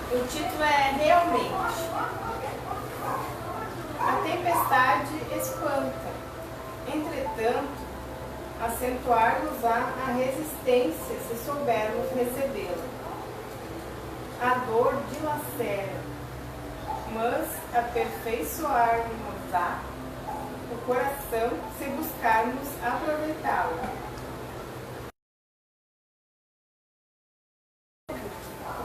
O título é Realmente. A tempestade espanta, entretanto, acentuar-nos-á a resistência se soubermos recebê-la. A dor dilacera, mas aperfeiçoar-nos-á o coração se buscarmos aproveitá-la.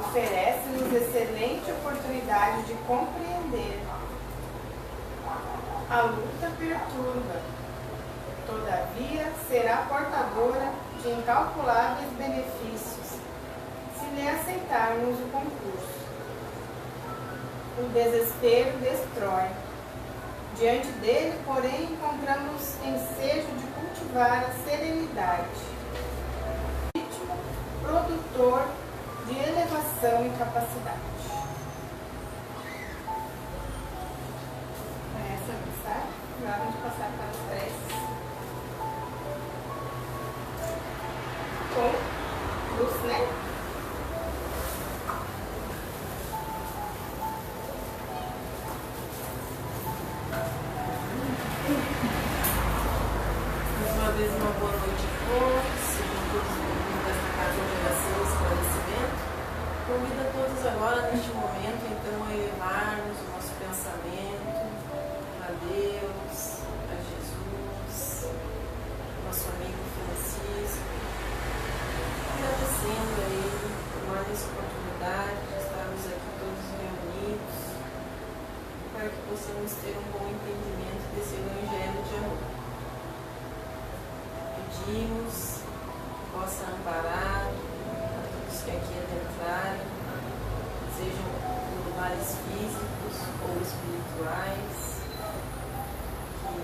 Oferece-nos excelente oportunidade de compreender. A luta perturba, todavia será portadora de incalculáveis benefícios, se lhe aceitarmos o concurso. O desespero destrói. Diante dele, porém, encontramos ensejo de cultivar a serenidade. Ritmo produtor de elevação e capacidade. Essa mensagem, agora vamos passar para as preces. Com luz, né? Mais uma vez, uma boa noite a todos. Sejam todos bem-vindos a esta casa de oração e esclarecimento. Convido a todos agora, neste momento, então, a elevarmos o nosso pensamento a Deus, a Jesus, ao nosso amigo Francisco, agradecendo a Ele por mais essa oportunidade de estarmos aqui todos reunidos, para que possamos ter um bom entendimento desse Evangelho de amor. Pedimos que possa amparar a todos que aqui adentrarem, sejam em lugares físicos ou espirituais, que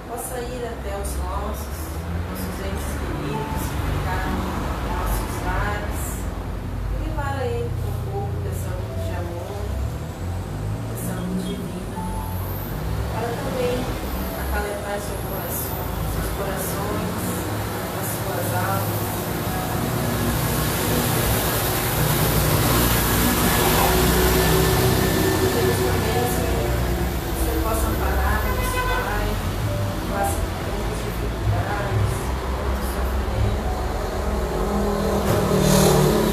possa ir até os nossos entes queridos, que ficaram em nossos lares, e levar a Ele um pouco dessa luz de amor, dessa luz divina, para também acalentar seus corações, as suas almas. Pedimos também, Senhor, que o Senhor possa amparar o nosso Pai, faça tantas dificuldades, tanto sofrimento.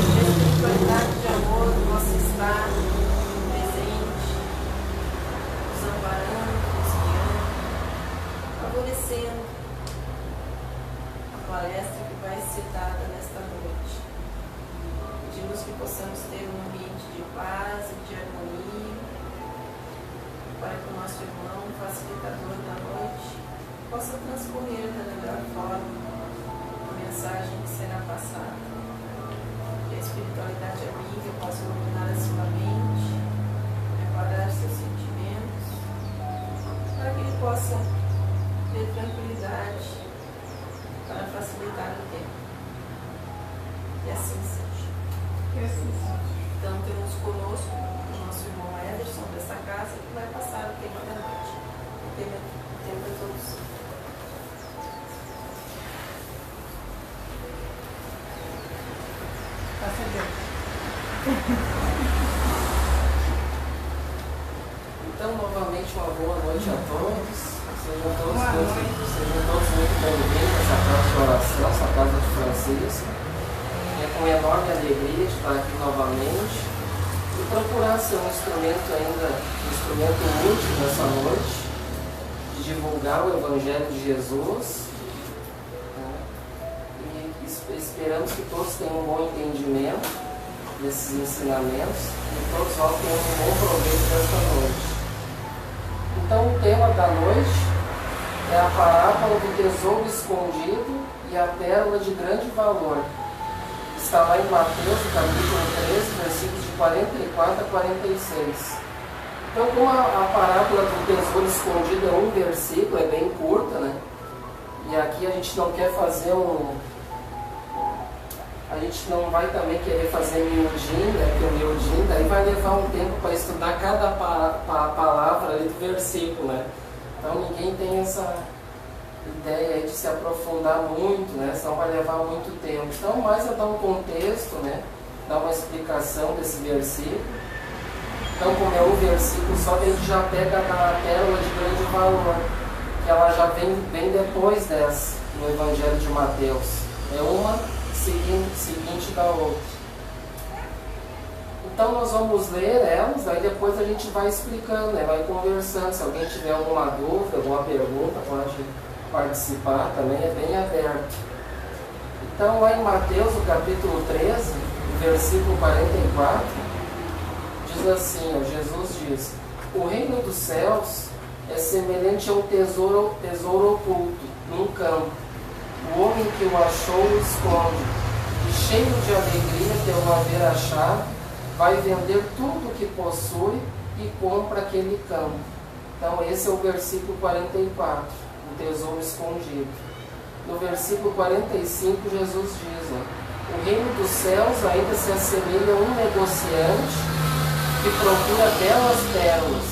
A espiritualidade de amor do nosso estar presente, nos amparando, nos guiando, favorecendo a palestra que vai ser dada nesta noite. Pedimos que possamos ter um ambiente de paz e de harmonia, para que o nosso irmão, facilitador da noite, possa transcorrer da melhor forma a mensagem que será passada. Que a espiritualidade amiga possa iluminar a sua mente, preparar seus sentimentos, para que ele possa ter tranquilidade para facilitar o tempo. E assim seja. Então temos conosco o nosso irmão Ederson dessa casa, que vai passar o tema da noite. O tema da introdução. Passa a Deus. Então, novamente, uma boa noite a todos. Sejam todos Boa muito bem-vindos a essa casa de oração, essa casa de Francisco. É com enorme alegria de estar aqui novamente e procurar ser um instrumento útil nessa noite, de divulgar o Evangelho de Jesus. E esperamos que todos tenham um bom entendimento desses ensinamentos e todos nós tenhamos um bom proveito desta noite. Então, o tema da noite é a parábola do tesouro escondido e a pérola de grande valor. Está lá em Mateus, capítulo 13, versículos de 44 a 46. Então, como a parábola do tesouro escondido é um versículo, é bem curta, né? E aqui a gente não quer fazer a gente não vai também querer fazer miudinho, né? Porque o miudinho daí vai levar um tempo para estudar cada palavra ali do versículo, né? Então ninguém tem essa ideia aí de se aprofundar muito, né? Senão vai levar muito tempo. Então mais é dar um contexto, né? dar uma explicação desse versículo. Então, como é um versículo só, a gente já pega a pérola de grande valor, que ela já vem depois dessa, no Evangelho de Mateus. É uma seguinte da outra. Então nós vamos ler elas, aí depois a gente vai explicando, né? Vai conversando. Se alguém tiver alguma dúvida, alguma pergunta, pode participar também, é bem aberto. Então lá em Mateus, no capítulo 13, versículo 44, diz assim, ó, Jesus diz: o reino dos céus é semelhante a um tesouro oculto num campo. O homem que o achou o esconde, e cheio de alegria pelo haver achado, vai vender tudo o que possui e compra aquele campo. Então esse é o versículo 44, o tesouro escondido. No versículo 45 Jesus diz, ó, o reino dos céus ainda se assemelha a um negociante que procura belas pérolas.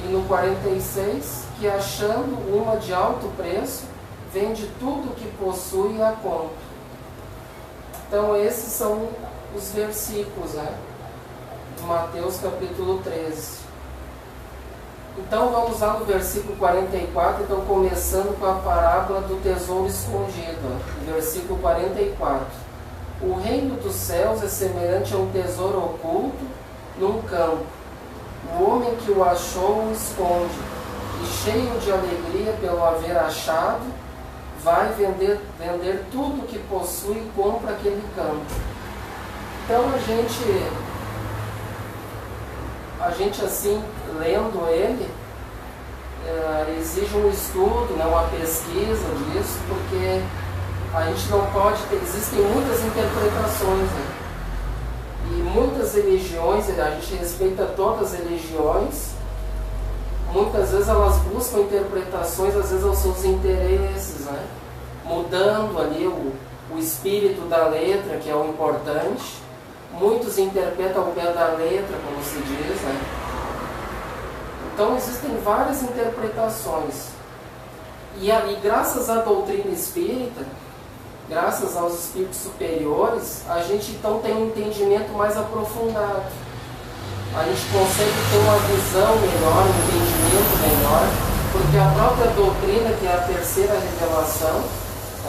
E no 46, que achando uma de alto preço, vende tudo o que possui e a compra. Então esses são os versículos, né? De Mateus capítulo 13. Então vamos lá no versículo 44, então começando com a parábola do tesouro escondido, versículo 44. O reino dos céus é semelhante a um tesouro oculto num campo. O homem que o achou o esconde, e cheio de alegria pelo haver achado, vai vender tudo o que possui e compra aquele campo. Então a gente assim, lendo ele, exige um estudo, né, uma pesquisa disso, porque a gente não pode ter, existem muitas interpretações, né? E muitas religiões, a gente respeita todas as religiões, muitas vezes elas buscam interpretações, às vezes aos seus interesses, né? Mudando ali o espírito da letra, que é o importante. Muitos interpretam ao pé da letra, como se diz, né? Então existem várias interpretações. E graças à doutrina espírita, graças aos espíritos superiores, a gente então tem um entendimento mais aprofundado. A gente consegue ter uma visão melhor, um entendimento melhor, porque a própria doutrina, que é a terceira revelação,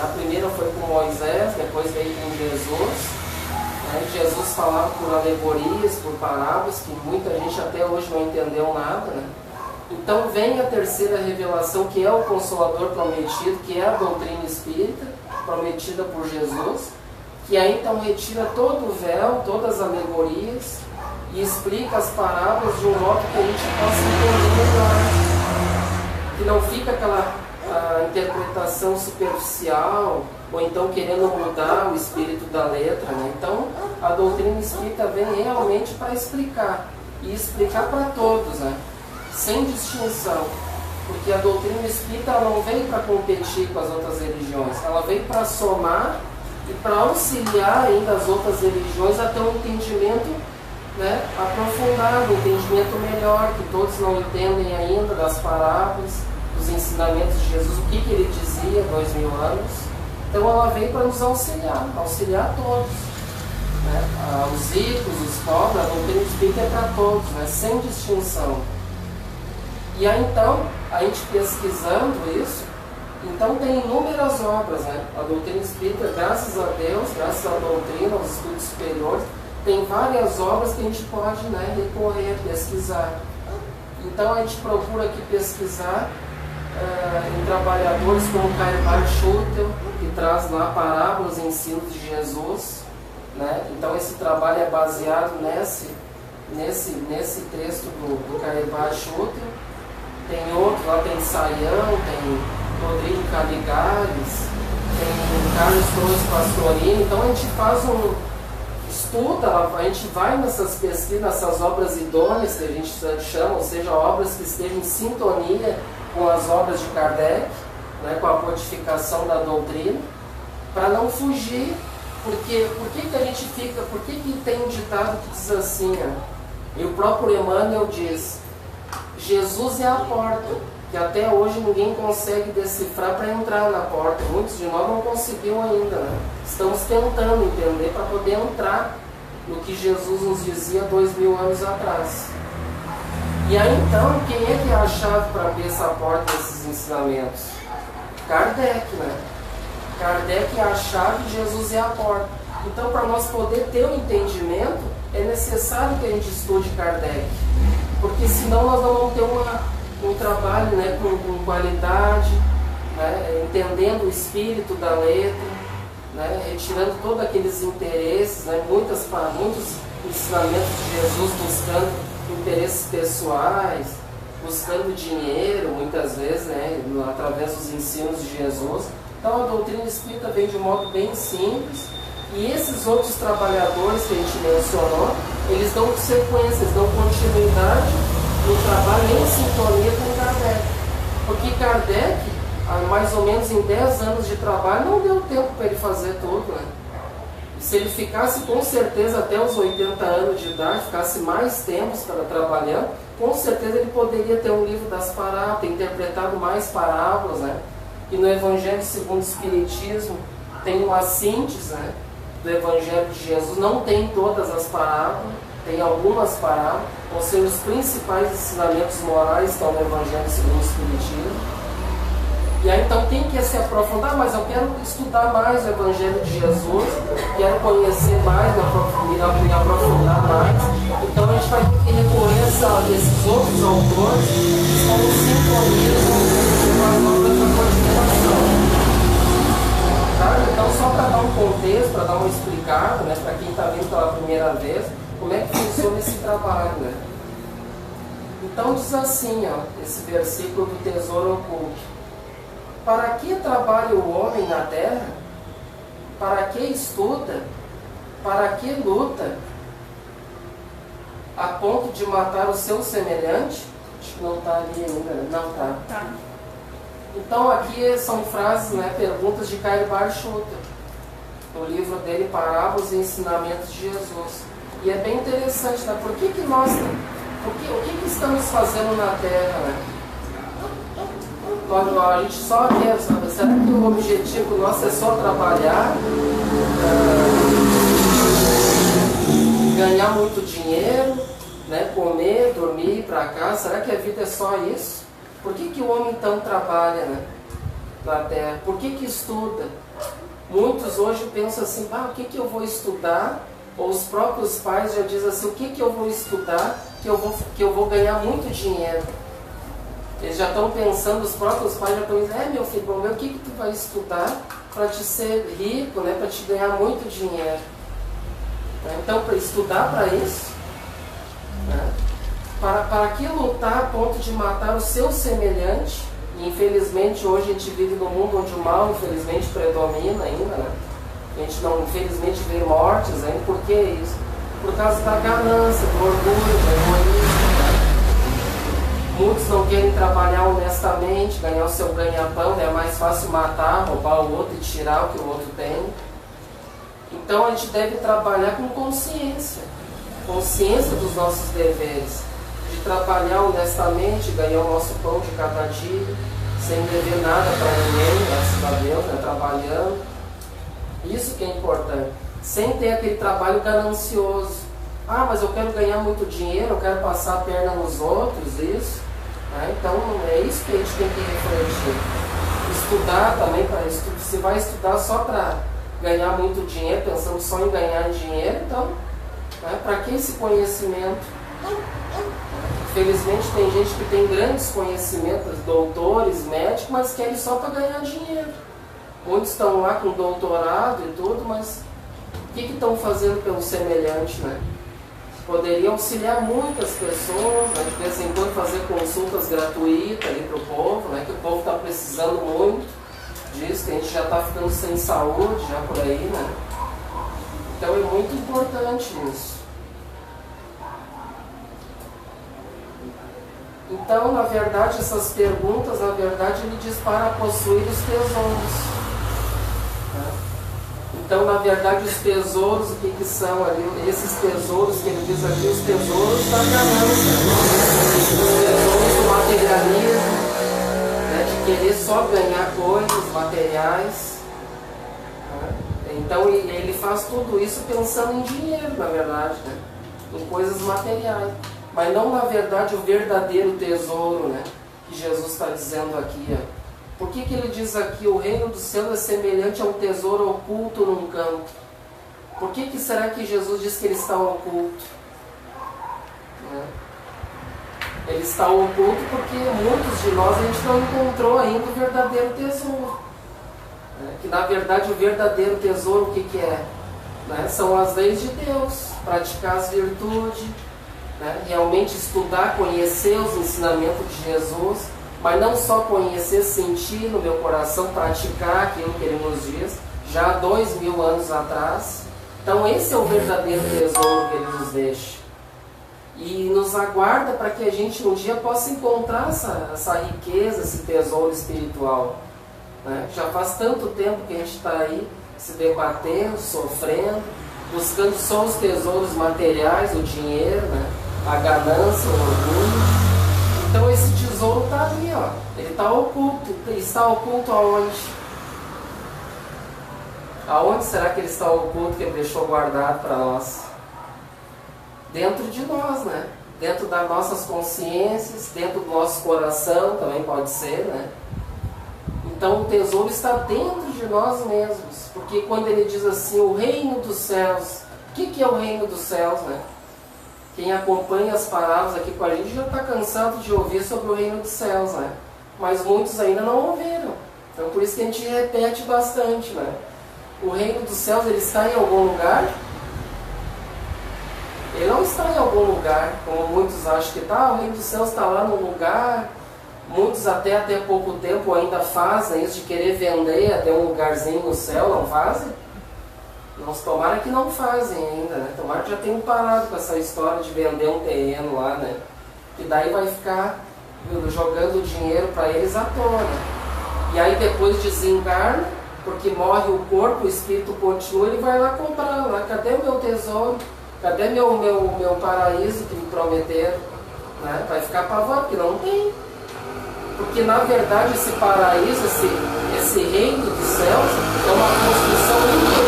a primeira foi com Moisés, depois veio com Jesus. Jesus falava por alegorias, por parábolas, que muita gente até hoje não entendeu nada, né? Então vem a terceira revelação, que é o Consolador prometido, que é a doutrina espírita, prometida por Jesus, que aí então retira todo o véu, todas as alegorias, e explica as parábolas de um modo que a gente possa entender melhor. Que não fica aquela interpretação superficial, ou então querendo mudar o espírito da letra, né? Então a doutrina espírita vem realmente para explicar, e explicar para todos, né? Sem distinção, porque a doutrina espírita ela não veio para competir com as outras religiões, ela veio para somar e para auxiliar ainda as outras religiões a ter um entendimento, né, aprofundado, um entendimento melhor, que todos não entendem ainda das parábolas, dos ensinamentos de Jesus, o que ele dizia 2000 anos. Então ela veio para nos auxiliar todos, né? Os ricos, os pobres, a doutrina espírita é para todos, né? Sem distinção. E aí então, a gente pesquisando isso, então tem inúmeras obras, né? A doutrina espírita, graças a Deus, graças à doutrina, aos estudos superiores, tem várias obras que a gente pode, né, recorrer, pesquisar. Então a gente procura aqui pesquisar em trabalhadores como Cairbar Schutel, que traz lá parábolas e ensinos de Jesus, né? Então esse trabalho é baseado nesse texto do Cairbar Schutel. Tem outro, lá tem Saião, tem Rodrigo Caligares, tem Carlos Cruz Pastorini. Então a gente faz estuda, a gente vai nessas pesquisas, nessas obras idôneas que a gente chama, ou seja, obras que estejam em sintonia com as obras de Kardec, né, com a codificação da doutrina, para não fugir, porque por que a gente fica, por que tem um ditado que diz assim, e o próprio Emmanuel diz, Jesus é a porta, que até hoje ninguém consegue decifrar para entrar na porta, muitos de nós não conseguiram ainda, né? Estamos tentando entender para poder entrar no que Jesus nos dizia 2000 anos atrás. E aí então, quem é que é a chave para abrir essa porta desses ensinamentos? Kardec, né? Kardec é a chave, Jesus é a porta. Então, para nós poder ter um entendimento, é necessário que a gente estude Kardec. Porque senão nós não vamos ter um trabalho, né, com qualidade, né, entendendo o espírito da letra, né, retirando todos aqueles interesses, né, muitos ensinamentos de Jesus buscando interesses pessoais, buscando dinheiro, muitas vezes, né, através dos ensinos de Jesus. Então a doutrina espírita vem de um modo bem simples, e esses outros trabalhadores que a gente mencionou, eles dão sequência, eles dão continuidade no trabalho em sintonia com Kardec. Porque Kardec, há mais ou menos em 10 anos de trabalho, não deu tempo para ele fazer tudo, né? E se ele ficasse com certeza até os 80 anos de idade, ficasse mais tempos para trabalhar, com certeza ele poderia ter um livro das parábolas, ter interpretado mais parábolas, né? E no Evangelho segundo o Espiritismo tem uma síntese, né, do Evangelho de Jesus, não tem todas as parábolas, tem algumas parábolas, ou seja, os principais ensinamentos morais estão no Evangelho segundo o Espiritismo. E aí então quem quer se aprofundar, mas eu quero estudar mais o Evangelho de Jesus, quero conhecer mais, me aprofundar mais, então a gente vai ter que recorrer a esses outros autores que estão em sintonia com as obras da continuação. Tá? Então, só para dar um contexto, para dar uma explicada, né, para quem está vindo pela primeira vez, como é que funciona esse trabalho, né? Então diz assim, ó, esse versículo do Tesouro Oculto: para que trabalha o homem na terra? Para que estuda? Para que luta? A ponto de matar o seu semelhante? Acho que não está ali ainda, né? Não está. Tá. Então aqui são frases, né, perguntas de Caio Barchuta, no livro dele Parábolas e Ensinamentos de Jesus. E é bem interessante, né? O que estamos fazendo na Terra, né? A gente só quer, sabe? Será que o objetivo nosso é só trabalhar, ganhar muito dinheiro, né? Comer, dormir, ir para casa? Será que a vida é só isso? Por que o homem então trabalha, né, na Terra? Por que estuda? Muitos hoje pensam assim, o que eu vou estudar? Ou os próprios pais já dizem assim, o que eu vou estudar que eu vou ganhar muito dinheiro? Eles já estão pensando, os próprios pais já estão dizendo, meu filho, o que tu vai estudar para te ser rico, né, para te ganhar muito dinheiro? Então, para estudar para isso, né? Para que lutar a ponto de matar o seu semelhante? E infelizmente hoje a gente vive num mundo onde o mal infelizmente predomina ainda, né? A gente não, infelizmente, vê mortes ainda. Por que isso? Por causa da ganância, do orgulho, do egoísmo, né? Muitos não querem trabalhar honestamente, ganhar o seu ganha-pão, né? É mais fácil matar, roubar o outro e tirar o que o outro tem. Então a gente deve trabalhar com consciência dos nossos deveres, de trabalhar honestamente, ganhar o nosso pão de cada dia, sem dever nada para ninguém, graças a Deus, né? Trabalhando. Isso que é importante. Sem ter aquele trabalho ganancioso. Mas eu quero ganhar muito dinheiro, eu quero passar a perna nos outros, isso. Né? Então é isso que a gente tem que refletir. Estudar também, se vai estudar só para ganhar muito dinheiro, pensando só em ganhar dinheiro, então, né? Para que esse conhecimento? Infelizmente tem gente que tem grandes conhecimentos, doutores, médicos, mas querem só para ganhar dinheiro. Muitos estão lá com doutorado e tudo, mas o que estão fazendo pelo semelhante, né? Poderiam auxiliar muitas pessoas, né? De vez em quando fazer consultas gratuitas ali para o povo, né? Que o povo está precisando muito disso, que a gente já está ficando sem saúde já por aí, né? Então é muito importante isso. Então, na verdade, essas perguntas, na verdade, ele diz para possuir os tesouros. Então, na verdade, os tesouros, o que são ali? Esses tesouros que ele diz aqui, os tesouros da ganância, os tesouros do materialismo, né, de querer só ganhar coisas materiais. Então ele faz tudo isso pensando em dinheiro, na verdade, né? Em coisas materiais. Mas não, na verdade, o verdadeiro tesouro, né? Que Jesus está dizendo aqui. Ó. Por que ele diz aqui, o reino dos céus é semelhante a um tesouro oculto num campo? Por que será que Jesus diz que ele está oculto? Né? Ele está oculto porque muitos de nós a gente não encontrou ainda o verdadeiro tesouro. Né? Que na verdade o verdadeiro tesouro o que é? Né? São as leis de Deus, praticar as virtudes, né? Realmente estudar, conhecer os ensinamentos de Jesus, mas não só conhecer, sentir no meu coração, praticar aquilo que Ele nos diz, já há 2000 anos atrás. Então esse é o verdadeiro tesouro que Ele nos deixa. E nos aguarda para que a gente um dia possa encontrar essa riqueza, esse tesouro espiritual. Né? Já faz tanto tempo que a gente está aí se debatendo, sofrendo, buscando só os tesouros materiais, o dinheiro, né? A ganância, o orgulho. Então esse tesouro está ali, ó. Ele está oculto. Ele está oculto aonde? Aonde será que ele está oculto, que ele deixou guardado para nós? Dentro de nós, né? Dentro das nossas consciências, dentro do nosso coração, também pode ser, né? Então o tesouro está dentro de nós mesmos. Porque quando ele diz assim, o reino dos céus, o que é o reino dos céus, né? Quem acompanha as palavras aqui com a gente já está cansado de ouvir sobre o reino dos céus, né? Mas muitos ainda não ouviram. Então por isso que a gente repete bastante, né? O reino dos céus, ele está em algum lugar? Ele não está em algum lugar, como muitos acham que está. O reino dos céus está lá no lugar. Muitos até pouco tempo ainda fazem isso de querer vender até um lugarzinho no céu, não fazem? Nós tomara que não fazem ainda, né? Tomara que já tenham parado com essa história de vender um terreno lá, né? Que daí vai ficar jogando dinheiro para eles à toa, né? E aí depois desencarna, porque morre o corpo, o espírito continua, ele vai lá comprar lá. Cadê o meu tesouro? Cadê meu paraíso que me prometeram? Né? Vai ficar apavorado, porque não tem. Porque na verdade esse paraíso, esse reino dos céus é uma construção interior.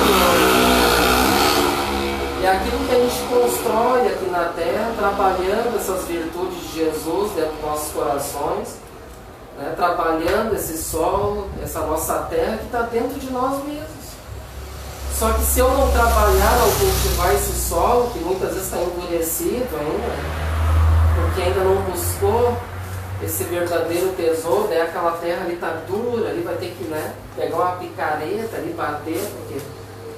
É aquilo que a gente constrói aqui na Terra, trabalhando essas virtudes de Jesus dentro dos nossos corações, né? Trabalhando esse solo, essa nossa terra que está dentro de nós mesmos. Só que se eu não trabalhar ao cultivar esse solo, que muitas vezes está endurecido ainda, porque ainda não buscou esse verdadeiro tesouro, daí aquela terra ali está dura, ali vai ter que, né, pegar uma picareta ali, bater, porque,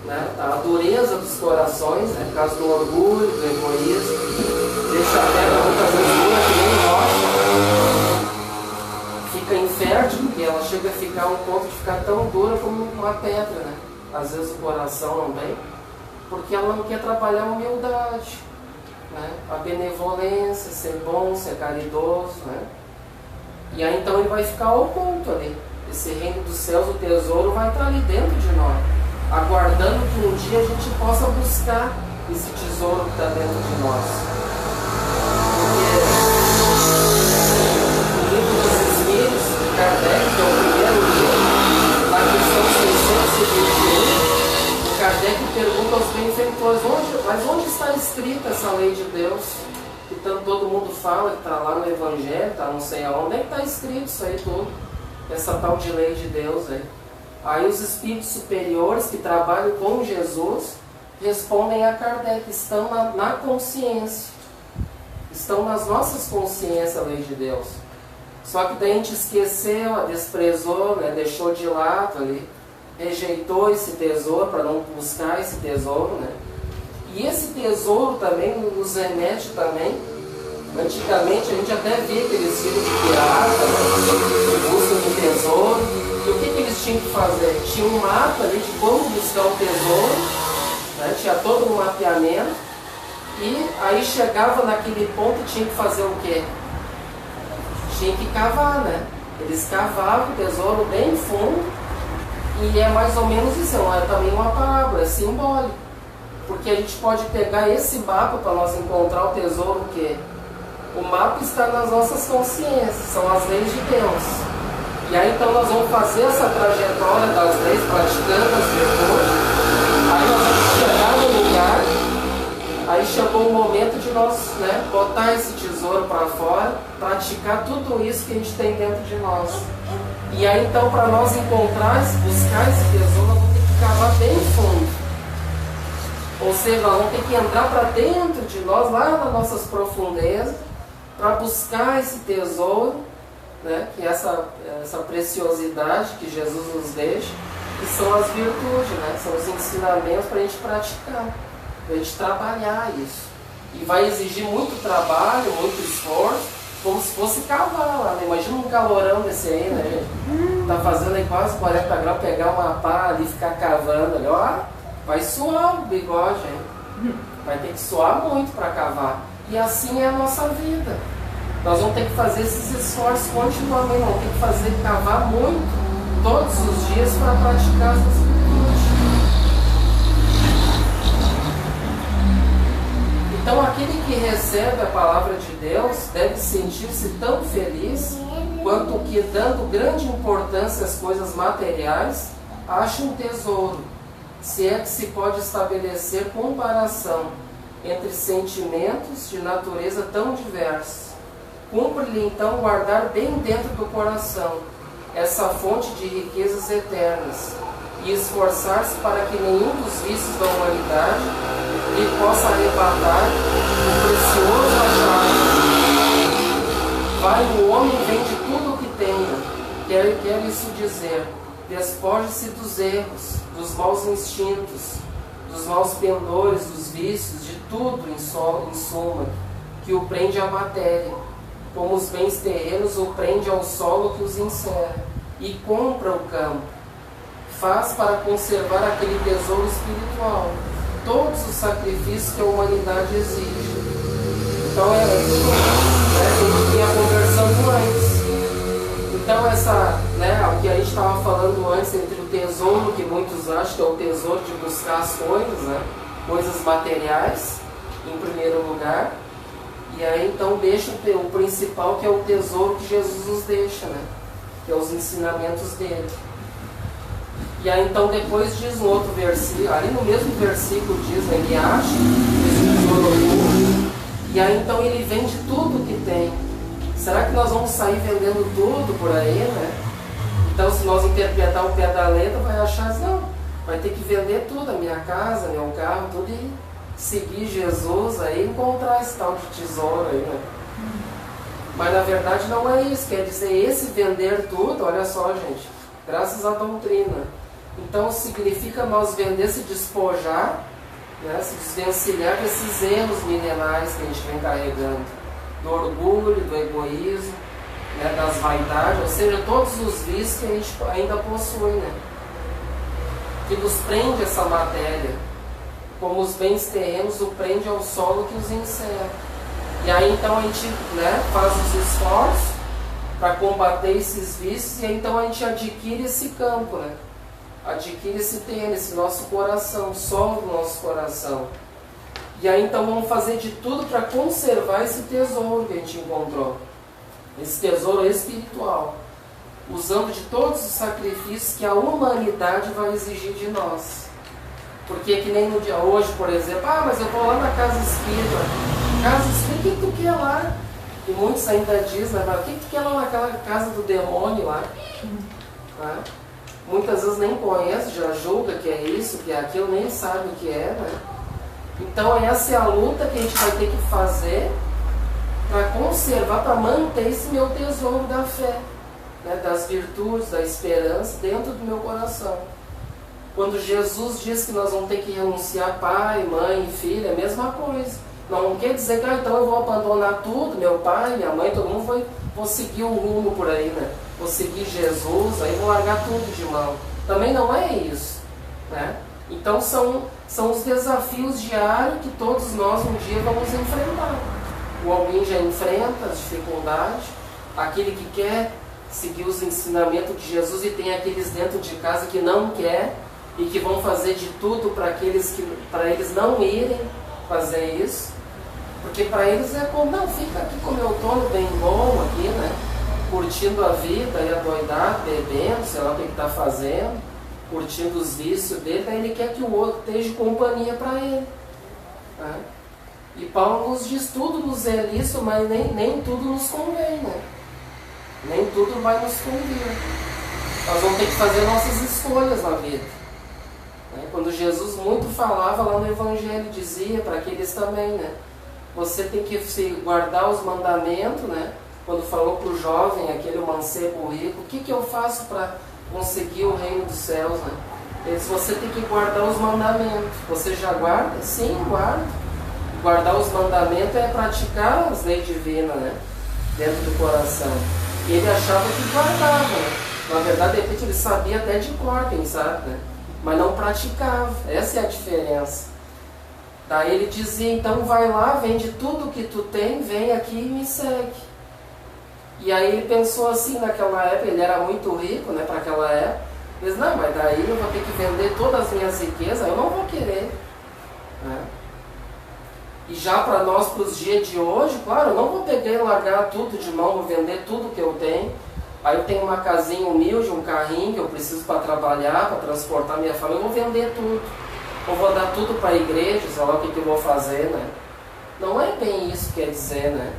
né, a dureza dos corações, né, por causa do orgulho, do egoísmo, deixa a terra muitas vezes dura que nem rocha, fica infértil, porque ela chega a ficar um ponto de ficar tão dura como uma pedra, né? Às vezes o coração não vem, porque ela não quer trabalhar a humildade, né? A benevolência, ser bom, ser caridoso, né? E aí então ele vai ficar oculto ali. Esse reino dos céus, o tesouro, vai estar ali dentro de nós, aguardando que um dia a gente possa buscar esse tesouro que está dentro de nós. Porque o livro dos Espíritos de Kardec, que é o primeiro livro, na questão 621, Kardec pergunta aos benfeitores, mas onde está escrita essa lei de Deus? Que tanto todo mundo fala, que está lá no Evangelho, está não sei aonde, onde é que está escrito isso aí tudo? Essa tal de lei de Deus aí. Aí os espíritos superiores que trabalham com Jesus respondem a Kardec, estão na consciência. Estão nas nossas consciências a lei de Deus. Só que daí a gente esqueceu, a desprezou, né, deixou de lado ali, rejeitou esse tesouro para não buscar esse tesouro, né? E esse tesouro também nos remete também. Antigamente a gente até via aqueles filhos de pirata, né, que buscam um tesouro. E o que eles tinham que fazer? Tinha um mapa ali de como buscar o tesouro, né? Tinha todo um mapeamento. E aí chegava naquele ponto e tinha que fazer o quê? Tinha que cavar, né? Eles cavavam o tesouro bem fundo. E é mais ou menos isso, é também uma parábola, é simbólico. Porque a gente pode pegar esse mapa para nós encontrar o tesouro, o quê? O mapa está nas nossas consciências, são as leis de Deus. E aí então nós vamos fazer essa trajetória das leis, praticando as virtudes, Aí nós vamos chegar no lugar, aí chegou o momento de nós, né, botar esse tesouro para fora, praticar tudo isso que a gente tem dentro de nós. E aí então, para nós encontrar, buscar esse tesouro, nós vamos ter que cavar bem fundo. Ou seja, nós vamos ter que entrar para dentro de nós, lá nas nossas profundezas, para buscar esse tesouro, né, que é essa preciosidade que Jesus nos deixa, que são as virtudes, né, são os ensinamentos para a gente praticar, para a gente trabalhar isso. E vai exigir muito trabalho, muito esforço, como se fosse cavar lá, né? Imagina um calorão desse aí, né, gente? Tá fazendo aí quase 40 graus, pegar uma pá ali e ficar cavando ali, ó, vai suar o bigode, hein? Vai ter que suar muito para cavar. E assim é a nossa vida. Nós vamos ter que fazer esses esforços continuamente, vamos ter que fazer, cavar muito, todos os dias, para praticar essas virtudes. Então, aquele que recebe a palavra de Deus deve sentir-se tão feliz quanto que, dando grande importância às coisas materiais, acha um tesouro, se é que se pode estabelecer comparação entre sentimentos de natureza tão diversos. Cumpre-lhe então guardar bem dentro do coração essa fonte de riquezas eternas e esforçar-se para que nenhum dos vícios da humanidade lhe possa arrebatar o precioso achado. Vai o homem e vende tudo o que tenha, quer isso dizer, despoje-se dos erros, dos maus instintos, dos maus pendores, dos vícios, de tudo em suma, que o prende à matéria, como os bens terrenos o prende ao solo que os encerra, e compra o campo. Faz para conservar aquele tesouro espiritual todos os sacrifícios que a humanidade exige. Então a gente tem a conversão antes. Então o que a gente estava falando antes entre o tesouro, que muitos acham que é o tesouro de buscar as coisas, né? Coisas materiais, em primeiro lugar. E aí então deixa o principal, que é o tesouro que Jesus nos deixa, né? Que é os ensinamentos dele. E aí então depois diz um outro versículo, ali no mesmo versículo diz, né, ele acha esse tesouro oculto, e aí então ele vende tudo que tem. Será que nós vamos sair vendendo tudo por aí, né? Então se nós interpretar o pé da letra, vai achar, não, vai ter que vender tudo, a minha casa, meu carro, tudo, e seguir Jesus aí, encontrar esse tal de tesouro aí, né? Mas na verdade não é isso, quer dizer, esse vender tudo, olha só, gente, graças à doutrina. Então significa nós vender, se despojar, né, se desvencilhar desses erros milenares que a gente vem carregando, do orgulho, do egoísmo, né, das vaidades, ou seja, todos os vícios que a gente ainda possui, né, que nos prende essa matéria, como os bens terrenos o prende ao solo que os encerra. E aí então a gente, né, faz os esforços para combater esses vícios, e aí então a gente adquire esse campo, né? Adquire esse terreno, esse nosso coração, o solo do nosso coração. E aí então vamos fazer de tudo para conservar esse tesouro que a gente encontrou, esse tesouro espiritual, usando de todos os sacrifícios que a humanidade vai exigir de nós. Porque que nem no dia hoje, por exemplo, mas eu vou lá na casa espírita. Casa espírita, o que tu quer lá? E muitos ainda dizem, né, o que tu quer lá naquela casa do demônio lá? Né? Muitas vezes nem conhece, já julga que é isso, que é aquilo, nem sabe o que é, né? Então essa é a luta que a gente vai ter que fazer para conservar, para manter esse meu tesouro da fé, né, das virtudes, da esperança dentro do meu coração. Quando Jesus diz que nós vamos ter que renunciar pai, mãe, filho, é a mesma coisa. Não quer dizer que então eu vou abandonar tudo, meu pai, minha mãe, todo mundo vou seguir um rumo por aí, né? Vou seguir Jesus, aí vou largar tudo de mão. Também não é isso, né? Então são os desafios diários que todos nós um dia vamos enfrentar. O alguém já enfrenta as dificuldades, aquele que quer seguir os ensinamentos de Jesus, e tem aqueles dentro de casa que não quer e que vão fazer de tudo para eles não irem fazer isso, porque para eles é como, não, fica aqui como eu estou, bem bom aqui, né, curtindo a vida, e adoidado, bebendo, sei lá o que está fazendo, curtindo os vícios dele, daí ele quer que o outro esteja companhia para ele. Né? E Paulo nos diz, tudo nos é lícito, mas nem tudo nos convém, né? Nem tudo vai nos convir. Nós vamos ter que fazer nossas escolhas na vida. Né? Quando Jesus muito falava lá no Evangelho, dizia para aqueles também, né? Você tem que guardar os mandamentos, né? Quando falou para o jovem, aquele mancebo rico, o que eu faço para conseguir o reino dos céus, né? Ele disse, você tem que guardar os mandamentos. Você já guarda? Sim, guarda. Guardar os mandamentos é praticar as leis divinas, né? Dentro do coração. E ele achava que guardava, né? Na verdade, de repente, ele sabia até de cor, quem sabe, né? Mas não praticava. Essa é a diferença. Daí ele dizia, então vai lá, vende tudo que tu tem, vem aqui e me segue. E aí ele pensou assim, naquela época, ele era muito rico, né, para aquela época. Ele disse, não, mas daí eu vou ter que vender todas as minhas riquezas, eu não vou querer. Né? E já para nós, para os dias de hoje, claro, eu não vou pegar e largar tudo de mão, vou vender tudo que eu tenho. Aí eu tenho uma casinha humilde, um carrinho que eu preciso para trabalhar, para transportar minha família, eu vou vender tudo. Eu vou dar tudo para a igreja, sei lá o que eu vou fazer, né? Não é bem isso que quer dizer, né?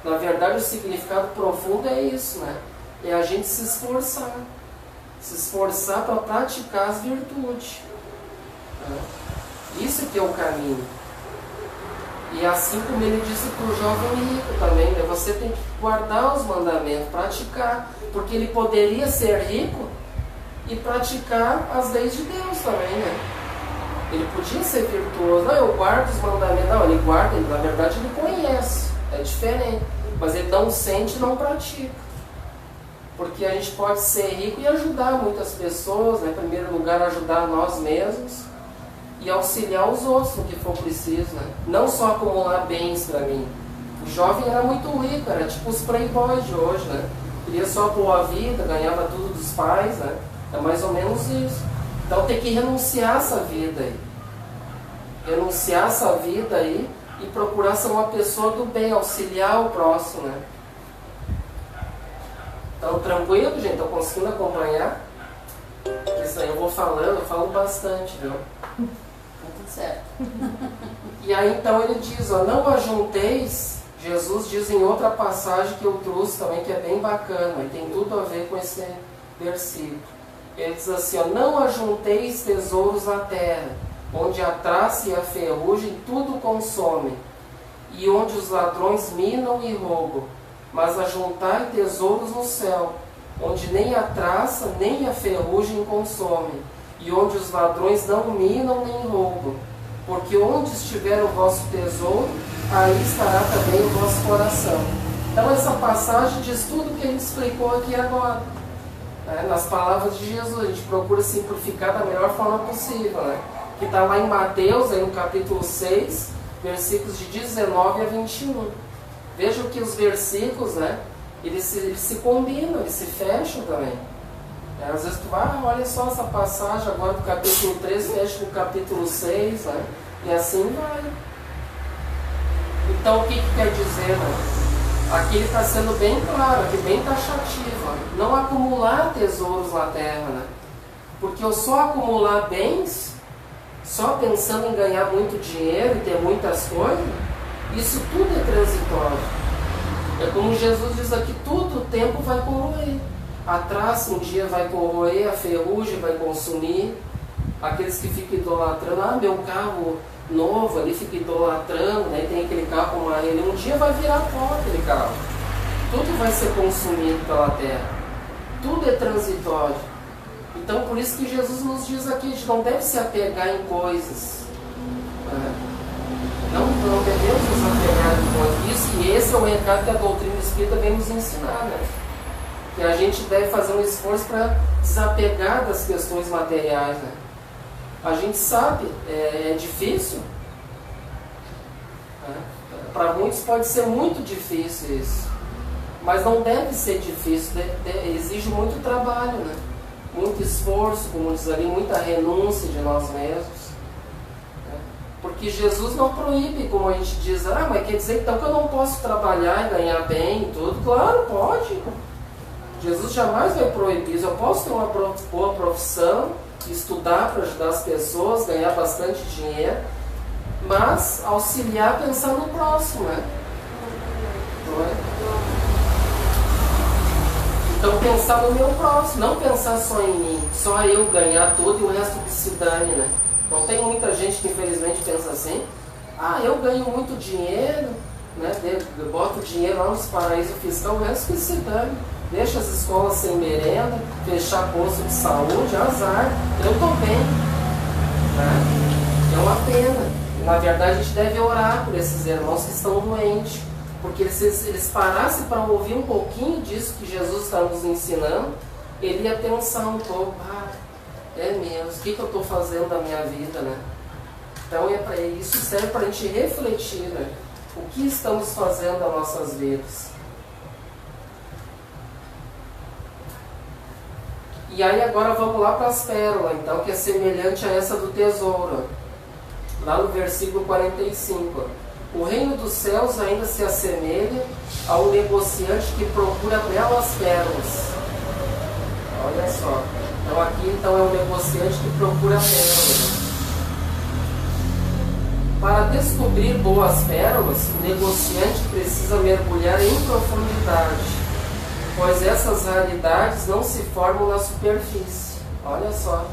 Na verdade, o significado profundo é isso, né? É a gente se esforçar. Se esforçar para praticar as virtudes. Né? Isso que é o caminho. E assim como ele disse para o jovem rico também, né? Você tem que guardar os mandamentos, praticar. Porque ele poderia ser rico e praticar as leis de Deus também, né? Ele podia ser virtuoso. Não, eu guardo os mandamentos. Não, ele guarda, na verdade ele conhece. É diferente. Mas ele não sente e não pratica. Porque a gente pode ser rico e ajudar muitas pessoas, né? Em primeiro lugar, ajudar nós mesmos e auxiliar os outros no que for preciso, né? Não só acumular bens para mim. O jovem era muito rico, era tipo os playboys de hoje, né? Queria só boa vida, ganhava tudo dos pais, né? É mais ou menos isso. Então tem que renunciar essa vida aí. Renunciar essa vida aí e procurar ser uma pessoa do bem, auxiliar o próximo, né? Então, tranquilo, gente? Estão conseguindo acompanhar? Isso aí eu vou falando, eu falo bastante, viu? Tá tudo certo. E aí, então, ele diz, ó, não ajunteis, Jesus diz em outra passagem que eu trouxe também, que é bem bacana, e tem tudo a ver com esse versículo. Ele diz assim, ó, não ajunteis tesouros na terra, onde a traça e a ferrugem tudo consomem, e onde os ladrões minam e roubam, mas ajuntai tesouros no céu, onde nem a traça nem a ferrugem consomem, e onde os ladrões não minam nem roubam, porque onde estiver o vosso tesouro, aí estará também o vosso coração. Então essa passagem diz tudo que a gente explicou aqui agora. Nas palavras de Jesus, a gente procura simplificar da melhor forma possível, né? Que está lá em Mateus, aí no capítulo 6, versículos de 19 a 21. Vejam que os versículos, né, eles se combinam, eles se fecham também. Às vezes tu vai, olha só essa passagem agora do capítulo 3, fecha com o capítulo 6, né? E assim vai. Então o que quer dizer, né? Aqui ele está sendo bem claro, aqui bem taxativo. Né? Não acumular tesouros na terra, né? Porque eu só acumular bens, só pensando em ganhar muito dinheiro e ter muitas coisas, isso tudo é transitório. É como Jesus diz aqui, tudo o tempo vai corroer. A traça um dia vai corroer, a ferrugem vai consumir. Aqueles que ficam idolatrando, meu carro novo ali, fica idolatrando, né? Tem aquele carro com uma rede, um dia vai virar pó aquele carro. Tudo vai ser consumido pela terra. Tudo é transitório. Então por isso que Jesus nos diz aqui, a gente não deve se apegar em coisas. Não devemos nos apegar em coisas. Isso, e esse é o recado que a doutrina espírita vem nos ensinar, né? Que a gente deve fazer um esforço para desapegar das questões materiais, né? A gente sabe, é difícil. Né? Para muitos pode ser muito difícil isso. Mas não deve ser difícil, exige muito trabalho, né? Muito esforço, como diz ali, muita renúncia de nós mesmos. Né? Porque Jesus não proíbe, como a gente diz, mas quer dizer então que eu não posso trabalhar e ganhar bem e tudo? Claro, pode. Jesus jamais vai proibir isso. Eu posso ter uma boa profissão, estudar para ajudar as pessoas, ganhar bastante dinheiro, mas auxiliar pensando no próximo, né? Não é? Então pensar no meu próximo, não pensar só em mim, só eu ganhar tudo e o resto que se dane, né? Não tem muita gente que infelizmente pensa assim, eu ganho muito dinheiro, né? Eu boto dinheiro lá nos paraísos fiscais, o resto que se dane. Deixa as escolas sem merenda, fechar posto de saúde, azar, eu estou bem. Né? É uma pena. Na verdade a gente deve orar por esses irmãos que estão doentes. Porque se eles parassem para ouvir um pouquinho disso que Jesus está nos ensinando, ele ia pensar um pouco, é mesmo, o que eu estou fazendo da minha vida, né? Então isso serve para a gente refletir, né? O que estamos fazendo das nossas vidas. E aí agora vamos lá para as pérolas, então, que é semelhante a essa do tesouro. Lá no versículo 45. O reino dos céus ainda se assemelha ao negociante que procura belas pérolas. Olha só. Então aqui é o negociante que procura pérolas. Para descobrir boas pérolas, o negociante precisa mergulhar em profundidade, pois essas raridades não se formam na superfície. Olha só.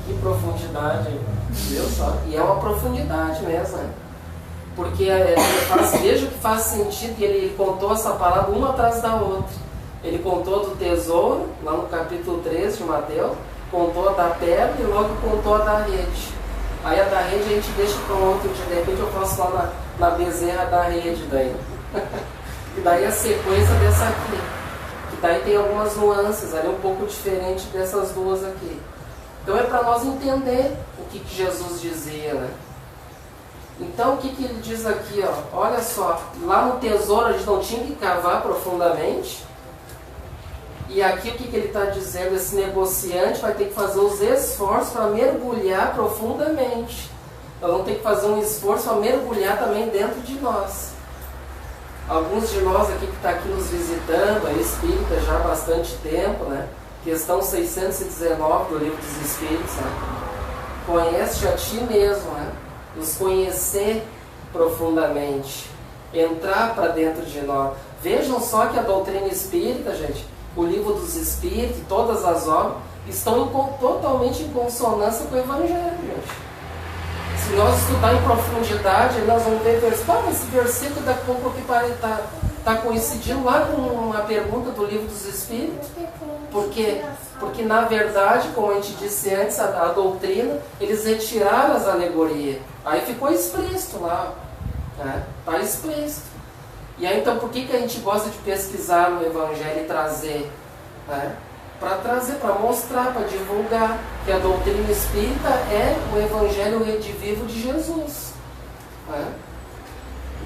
Que profundidade. Viu só? E é uma profundidade mesmo, né? Porque veja que faz sentido que ele contou essa palavra uma atrás da outra. Ele contou do tesouro, lá no capítulo 13 de Mateus, contou a da pérola e logo contou a da rede. Aí a da rede a gente deixa para um outro dia, de repente eu posso falar na bezerra da rede daí. E daí a sequência dessa aqui, que daí tem algumas nuances ali um pouco diferente dessas duas aqui. Então é para nós entender o que Jesus dizia, né? Então o que ele diz aqui, ó? Olha só, lá no tesouro a gente não tinha que cavar profundamente. E aqui o que ele está dizendo? Esse negociante vai ter que fazer os esforços para mergulhar profundamente. Nós vamos ter que fazer um esforço para mergulhar também dentro de nós. Alguns de nós aqui que estão aqui nos visitando, aí espírita já há bastante tempo, né? Questão 619 do Livro dos Espíritos, né? Conhece a ti mesmo, né? Nos conhecer profundamente, entrar para dentro de nós. Vejam só que a doutrina espírita, gente, o Livro dos Espíritos, todas as obras, estão totalmente em consonância com o Evangelho, gente. Se nós estudar em profundidade, nós vamos ver esse versículo daqui a pouco que está coincidindo lá com uma pergunta do Livro dos Espíritos. Porque na verdade, como a gente disse antes, a doutrina, eles retiraram as alegorias. Aí ficou explícito lá. Está explícito. E aí então por que a gente gosta de pesquisar no Evangelho e trazer? Para trazer, para mostrar, para divulgar que a doutrina espírita é o Evangelho redivivo de Jesus.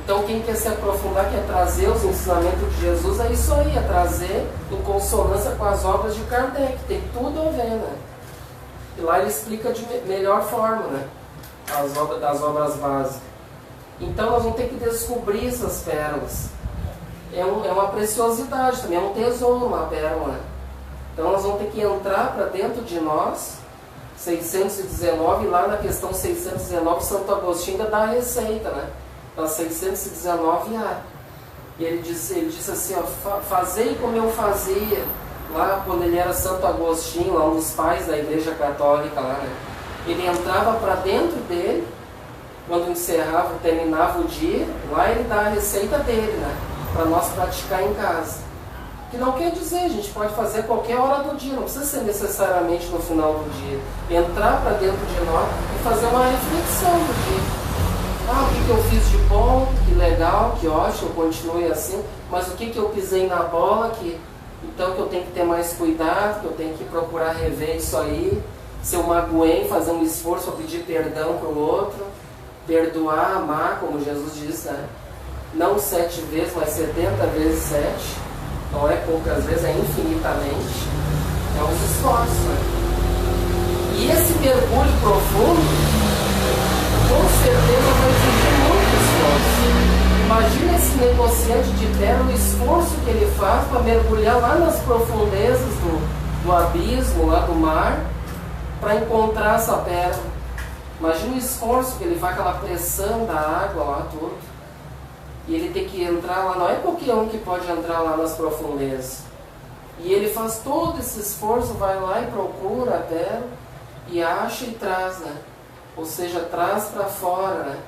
Então quem quer se aprofundar, quer trazer os ensinamentos de Jesus, é isso aí, é trazer em consonância com as obras de Kardec, tem tudo a ver, né? E lá ele explica de melhor forma, né? Das obras básicas. Então nós vamos ter que descobrir essas pérolas. É uma preciosidade também, é um tesouro, uma pérola, né? Então nós vamos ter que entrar para dentro de nós, 619, lá na questão 619, Santo Agostinho ainda dá a receita, né? Da 619A. E ele disse assim, ó, fazei como eu fazia, lá quando ele era Santo Agostinho, lá um dos pais da Igreja Católica, lá, né? Ele entrava para dentro dele, quando terminava o dia, lá ele dá a receita dele, né? Para nós praticar em casa. Que não quer dizer, a gente pode fazer qualquer hora do dia, não precisa ser necessariamente no final do dia. Entrar para dentro de nós e fazer uma reflexão do dia. O que eu fiz de bom, que legal, que ótimo, continue assim, mas o que eu pisei na bola, então que eu tenho que ter mais cuidado, que eu tenho que procurar rever isso aí. Se eu magoei, fazer um esforço para pedir perdão para o outro, perdoar, amar, como Jesus diz, né? Não 7 vezes, mas 70 vezes 7. Não é poucas vezes, é infinitamente. É um esforço, né? E esse mergulho profundo, com certeza vai exigir muito esforço. Imagina esse negociante de terra, o esforço que ele faz para mergulhar lá nas profundezas do abismo, lá do mar, para encontrar essa pérola. Imagina o esforço que ele faz, aquela pressão da água lá, tudo. E ele tem que entrar lá, não é qualquer um que pode entrar lá nas profundezas. E ele faz todo esse esforço, vai lá e procura a pérola, e acha e traz, né? Ou seja, traz para fora, né?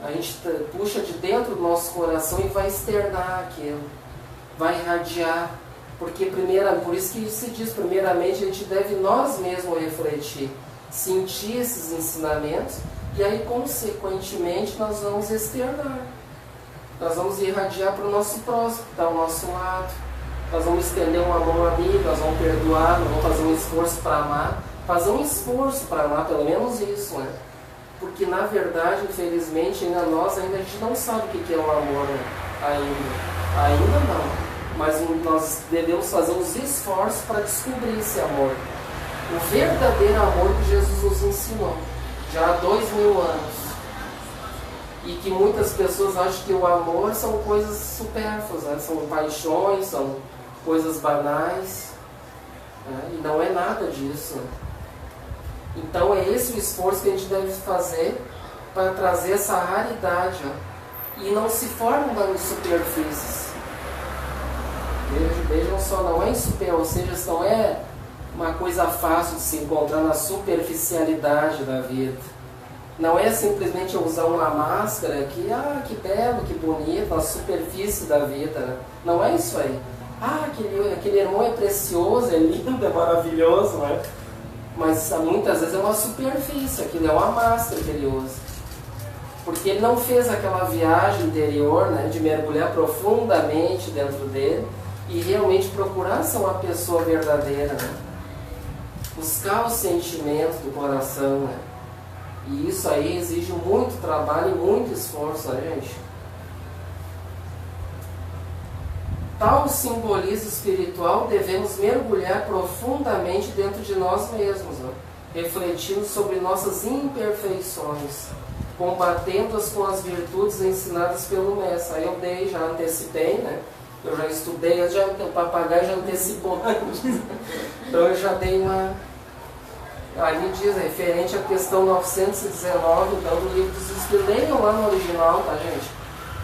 A gente puxa de dentro do nosso coração e vai externar aquilo, vai irradiar. Porque por isso que se diz, primeiramente, a gente deve nós mesmos refletir, sentir esses ensinamentos, e aí, consequentemente, nós vamos externar. Nós vamos irradiar para o nosso próximo, que está ao nosso lado. Nós vamos estender um amor amigo, nós vamos perdoar, nós vamos fazer um esforço para amar. Fazer um esforço para amar, pelo menos isso, né? Porque, na verdade, infelizmente, a gente não sabe o que é o amor, né? Ainda não. Mas nós devemos fazer uns esforços para descobrir esse amor. O verdadeiro amor que Jesus nos ensinou, já há 2000 anos. E que muitas pessoas acham que o amor são coisas supérfluas, né? São paixões, são coisas banais, né? E não é nada disso, né? Então é esse o esforço que a gente deve fazer para trazer essa raridade, ó. E não se forma em superfícies. Vejam só, não é em ou seja, não é uma coisa fácil de se encontrar na superficialidade da vida. Não é simplesmente usar uma máscara aqui, que belo, que bonito, na superfície da vida, né? Não é isso aí. Aquele irmão é precioso, é lindo, é maravilhoso, né? Mas muitas vezes é uma superfície, aquilo é uma máscara que ele usa. Porque ele não fez aquela viagem interior, né, de mergulhar profundamente dentro dele e realmente procurar ser uma pessoa verdadeira, né? Buscar os sentimentos do coração, né? E isso aí exige muito trabalho e muito esforço, né, gente? Tal simbolismo espiritual devemos mergulhar profundamente dentro de nós mesmos, né? Refletindo sobre nossas imperfeições, combatendo-as com as virtudes ensinadas pelo Mestre. Aí eu já antecipei, né? Eu já estudei, o papagaio já antecipou antes. Então eu já dei uma... Ali diz, referente à questão 919, então, do Livro dos Espíritos. Leiam lá no original, tá, gente?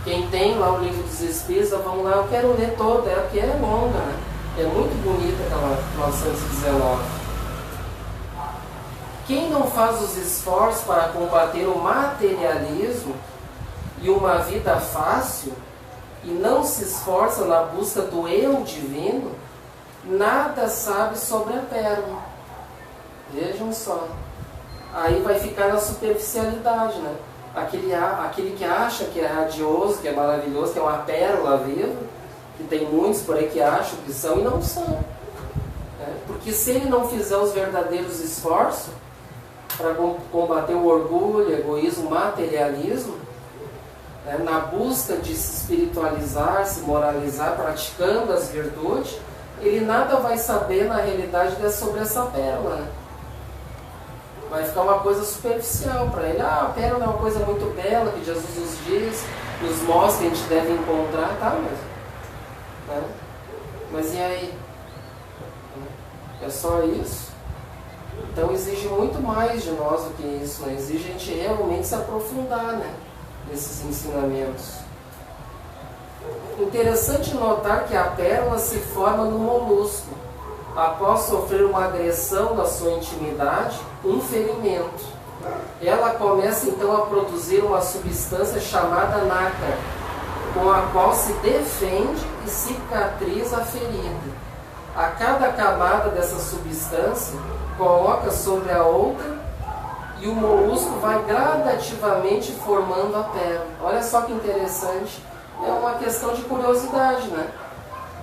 Quem tem lá o Livro dos Espíritos, vamos lá, eu quero ler toda, porque é longa, né? É muito bonita aquela 919. Quem não faz os esforços para combater o materialismo e uma vida fácil, e não se esforça na busca do eu divino, nada sabe sobre a pérola. Vejam só. Aí vai ficar na superficialidade, né? Aquele que acha que é radioso, que é maravilhoso, que é uma pérola viva, que tem muitos por aí que acham que são e não são. Né? Porque se ele não fizer os verdadeiros esforços para combater o orgulho, o egoísmo, o materialismo, né? Na busca de se espiritualizar, se moralizar, praticando as virtudes, ele nada vai saber na realidade sobre essa pérola, né? Vai ficar uma coisa superficial para ele. A pérola é uma coisa muito bela que Jesus nos diz, nos mostra que a gente deve encontrar, tá mesmo. Né? Mas e aí? É só isso? Então exige muito mais de nós do que isso, né? Exige a gente realmente se aprofundar, né, nesses ensinamentos. Interessante notar que a pérola se forma no molusco, após sofrer uma agressão na sua intimidade, um ferimento. Ela começa então a produzir uma substância chamada nácar, com a qual se defende e cicatriza a ferida. A cada camada dessa substância coloca sobre a outra e o molusco vai gradativamente formando a pérola. Olha só que interessante. É uma questão de curiosidade, né?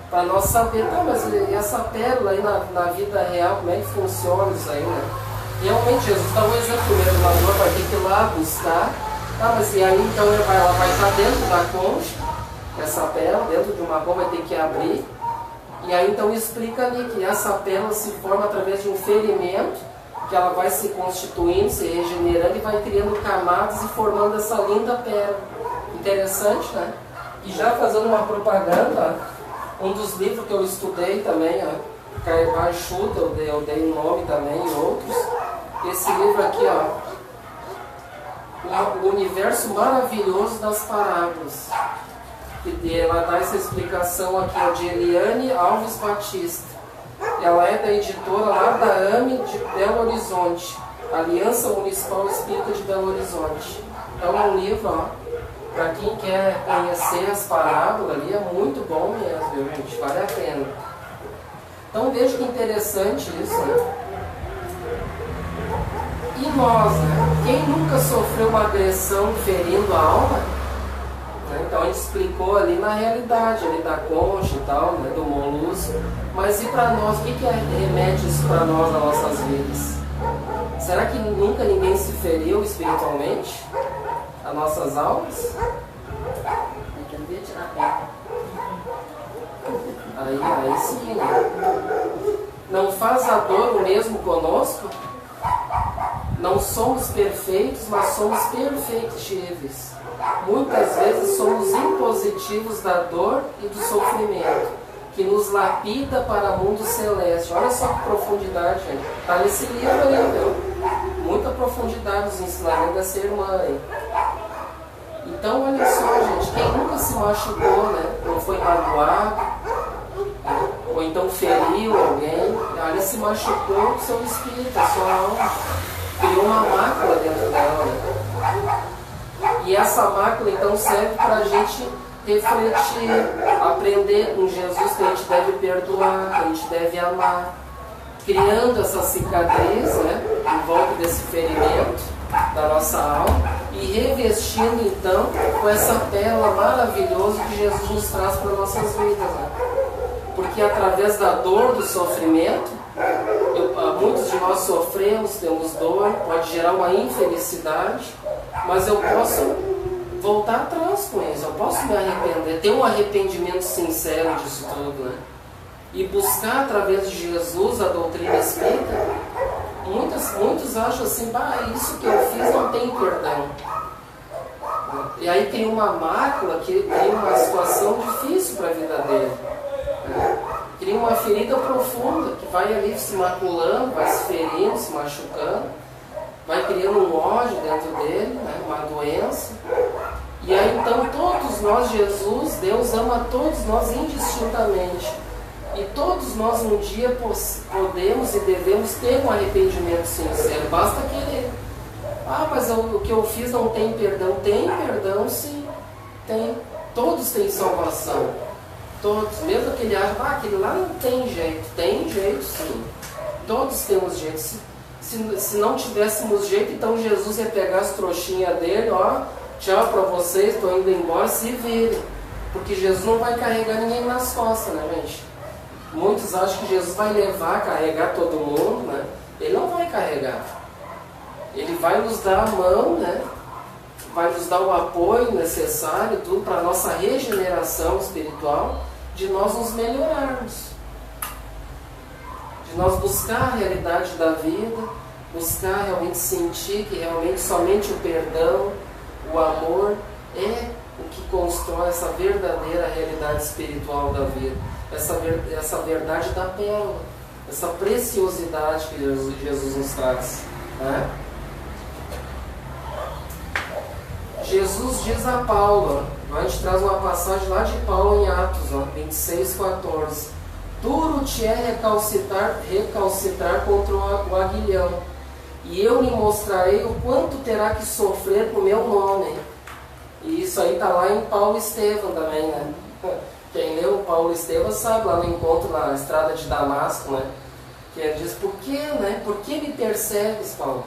Para nós saber, mas essa pérola aí na vida real, como é que funciona isso aí, né? Realmente, Jesus dá um exemplo primeiro, o ladrão vai ter que ir lá buscar, mas e aí então ela vai estar dentro da concha, essa pérola, dentro de uma concha vai ter que abrir, e aí então explica ali que essa pérola se forma através de um ferimento, que ela vai se constituindo, se regenerando e vai criando camadas e formando essa linda pérola. Interessante, né? E já fazendo uma propaganda, um dos livros que eu estudei também, Caibá Chuta, eu dei um nome também, e outros, esse livro aqui, ó, O Universo Maravilhoso das Parábolas. E ela dá essa explicação aqui, ó, de Eliane Alves Batista. Ela é da editora lá da AME de Belo Horizonte, Aliança Municipal Espírita de Belo Horizonte. Então é um livro, ó, para quem quer conhecer as parábolas ali, é muito bom mesmo, viu, gente? Vale a pena. Então veja que interessante isso, né? E nós, né? Quem nunca sofreu uma agressão ferindo a alma? Né? Então a gente explicou ali na realidade, ali da concha e tal, né? Do molusco. Mas e para nós, o que remete isso para nós nas nossas vidas? Será que nunca ninguém se feriu espiritualmente? As nossas almas? Aí sim, né? Não faz a dor o mesmo conosco? Não somos perfeitos, mas somos perfeitíveis. Muitas vezes somos impositivos da dor e do sofrimento, que nos lapida para mundo celeste. Olha só que profundidade, gente. Está nesse livro aí, viu? Muita profundidade dos ensinamentos dessa irmã aí. Então, olha só, gente, quem nunca se machucou, né? Não foi magoado, né? Ou então feriu alguém, ali se machucou o seu espírito, a sua alma. Criou uma mácula dentro dela, né? E essa mácula então serve para a gente refletir, aprender com Jesus que a gente deve perdoar, que a gente deve amar, criando essa cicatriz, né, em volta desse ferimento da nossa alma e revestindo então com essa pérola maravilhosa que Jesus nos traz para as nossas vidas, né? Porque através da dor, do sofrimento, muitos de nós sofremos, temos dor, pode gerar uma infelicidade, mas eu posso voltar atrás com isso, eu posso me arrepender, ter um arrependimento sincero disso tudo, né? E buscar através de Jesus a doutrina espírita. Muitos acham assim, isso que eu fiz não tem perdão. E aí tem uma mácula que tem uma situação difícil para a vida dele. Cria uma ferida profunda que vai ali se maculando, vai se ferindo, se machucando, vai criando um ódio dentro dele, né? Uma doença. E aí então todos nós, Jesus, Deus ama todos nós indistintamente. E todos nós um dia podemos e devemos ter um arrependimento sincero, basta querer. Mas o que eu fiz não tem perdão. Tem perdão, sim. Tem. Todos têm salvação. Todos. Mesmo que ele acha, aquele lá não tem jeito. Tem jeito, sim. Todos temos jeito. Se não tivéssemos jeito, então Jesus ia pegar as trouxinhas dele, tchau pra vocês, estou indo embora, se virem. Porque Jesus não vai carregar ninguém nas costas, né, gente? Muitos acham que Jesus vai levar, carregar todo mundo, né? Ele não vai carregar. Ele vai nos dar a mão, né? Vai nos dar o apoio necessário, tudo para a nossa regeneração espiritual, de nós nos melhorarmos. De nós buscar a realidade da vida, buscar realmente sentir que realmente somente o perdão, o amor é o que constrói essa verdadeira realidade espiritual da vida. Essa verdade da pérola, essa preciosidade que Jesus nos traz, né? Jesus diz a Paulo, a gente traz uma passagem lá de Paulo em Atos 26:14. Duro te é recalcitrar contra o aguilhão, e eu lhe mostrarei o quanto terá que sofrer por meu nome. E isso aí está lá em Paulo e Estevão também, né? Quem leu o Paulo e Estevão sabe, lá no encontro na estrada de Damasco, né? Que ele diz, por que, né? Por que me persegues, Paulo?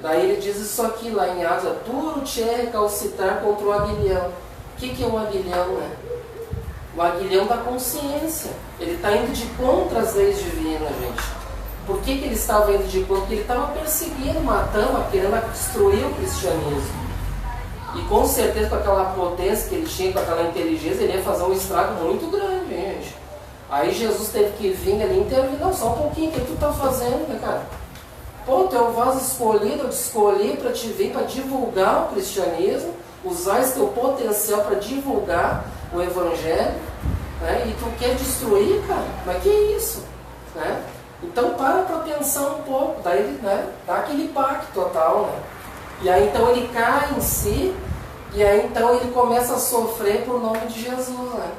Daí ele diz isso aqui lá em Atos, duro te é recalcitrar contra o aguilhão. O que é um aguilhão, né? O aguilhão da consciência. Ele está indo de contra as leis divinas, gente. Por que ele estava indo de contra? Porque ele estava perseguindo, matando, querendo destruir o cristianismo. E com certeza com aquela potência que ele tinha, com aquela inteligência, ele ia fazer um estrago muito grande, gente. Aí Jesus teve que vir ali e intervir. Não, só um pouquinho, o que tu está fazendo, né, cara? Pô, tu é o vaso escolhido, eu te escolhi para te vir, para divulgar o cristianismo, usar esse teu potencial para divulgar o evangelho, né? E tu quer destruir, cara? Mas que isso? Né? Então para pensar um pouco, daí ele, né, dá aquele baque total, né? E aí então ele cai em si, e aí então ele começa a sofrer por nome de Jesus, né?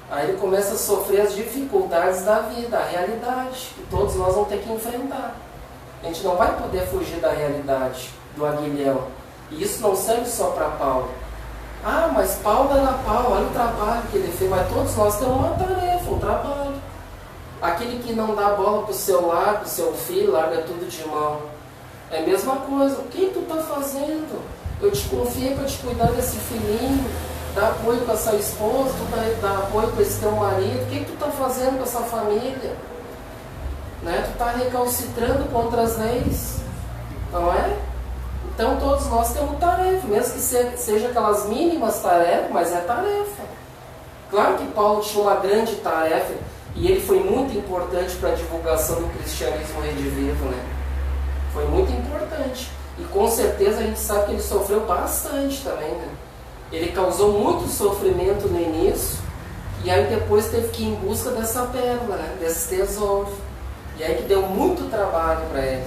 Aí ele começa a sofrer as dificuldades da vida, a realidade, que todos nós vamos ter que enfrentar. A gente não vai poder fugir da realidade, do aguilhão. E isso não serve só para Paulo. Ah, mas Paulo era Paulo, olha o trabalho que ele fez. Mas todos nós temos uma tarefa, um trabalho. Aquele que não dá bola para o seu lar, para o seu filho, larga tudo de mão. É a mesma coisa. O que tu está fazendo? Eu te confiei para te cuidar desse filhinho, dar apoio com essa esposa, tu dá apoio com esse teu marido. O que tu está fazendo com essa família? Né? Tu está recalcitrando contra as leis, não é? Então todos nós temos tarefa, mesmo que seja aquelas mínimas tarefas, mas é tarefa. Claro que Paulo tinha uma grande tarefa e ele foi muito importante para a divulgação do cristianismo redivivo, né? Foi muito importante. E com certeza a gente sabe que ele sofreu bastante também, né? Ele causou muito sofrimento no início e aí depois teve que ir em busca dessa pérola, né? Desse tesouro. E aí que deu muito trabalho para ele.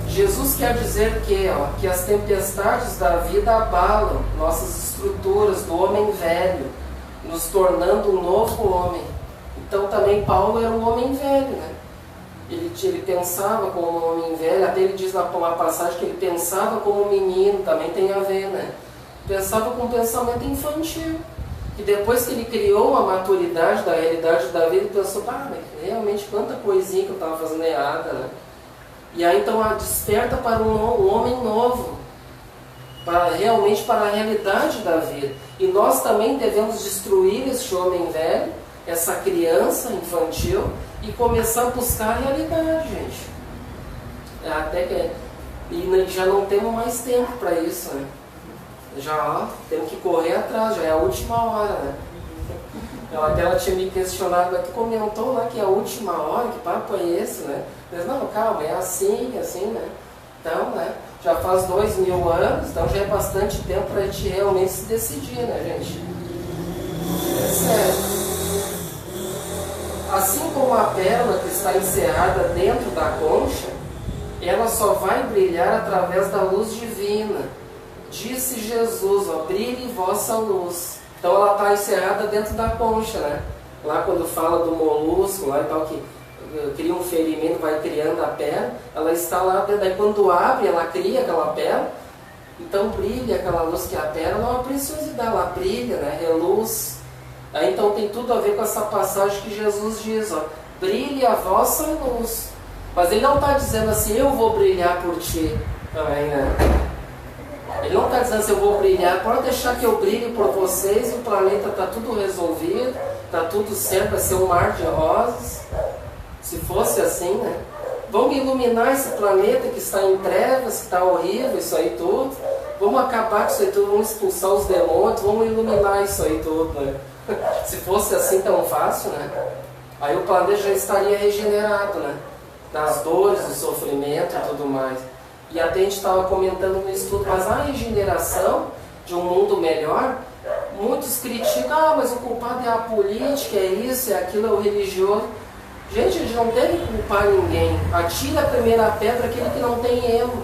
Jesus quer dizer que as tempestades da vida abalam nossas estruturas do homem velho, nos tornando um novo homem. Então também Paulo era um homem velho, né? Ele pensava como um homem velho, até ele diz na passagem que ele pensava como um menino, também tem a ver, né? Pensava com um pensamento infantil. E depois que ele criou a maturidade da realidade da vida, ele pensou, mas realmente quanta coisinha que eu estava fazendo errada, né? E aí então desperta para um homem novo, realmente para a realidade da vida. E nós também devemos destruir esse homem velho, essa criança infantil, e começar a buscar a realidade, gente. E já não temos mais tempo para isso, né? Já temos que correr atrás, já é a última hora, né? Ela tinha me questionado, tu comentou lá que é a última hora, que papo é esse, né? Mas não, calma, é assim, né? Então, né? Já faz 2000 anos, então já é bastante tempo para a gente realmente se decidir, né, gente? É sério. Assim como a pérola que está encerrada dentro da concha, ela só vai brilhar através da luz divina. Disse Jesus, brilhe vossa luz. Então ela está encerrada dentro da concha, né? Lá quando fala do molusco, lá e tal, que cria um ferimento, vai criando a pérola, ela está lá dentro. Daí quando abre, ela cria aquela pérola, então brilha aquela luz que é a pérola, é uma preciosidade, ela brilha, né? Reluz. Aí então tem tudo a ver com essa passagem que Jesus diz, brilhe a vossa luz. Mas ele não está dizendo assim, eu vou brilhar por ti também, né? Ele não está dizendo assim, eu vou brilhar, pode deixar que eu brilhe por vocês, o planeta está tudo resolvido, está tudo certo, vai ser um mar de rosas. Se fosse assim, né? Vamos iluminar esse planeta que está em trevas, que está horrível, isso aí tudo. Vamos acabar com isso aí tudo, vamos expulsar os demônios, vamos iluminar isso aí tudo, né? Se fosse assim tão fácil, né? Aí o planeta já estaria regenerado, né? Das dores, do sofrimento e tudo mais. E até a gente estava comentando no estudo, mas a regeneração de um mundo melhor, muitos criticam, mas o culpado é a política, é isso, é aquilo, é o religioso. Gente, a gente não deve culpar ninguém. Atira a primeira pedra aquele que não tem erro.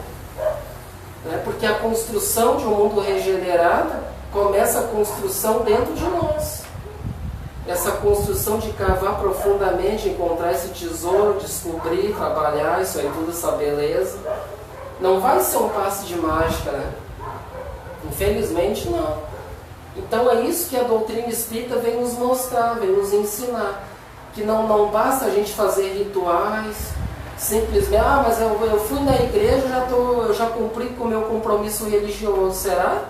Né? Porque a construção de um mundo regenerado começa a construção dentro de nós. Essa construção de cavar profundamente, encontrar esse tesouro, descobrir, trabalhar, isso aí tudo, essa beleza. Não vai ser um passe de mágica, né? Infelizmente não. Então é isso que a doutrina espírita vem nos mostrar, vem nos ensinar. Que não basta a gente fazer rituais, simplesmente, mas eu fui na igreja, eu já cumpri com o meu compromisso religioso, será?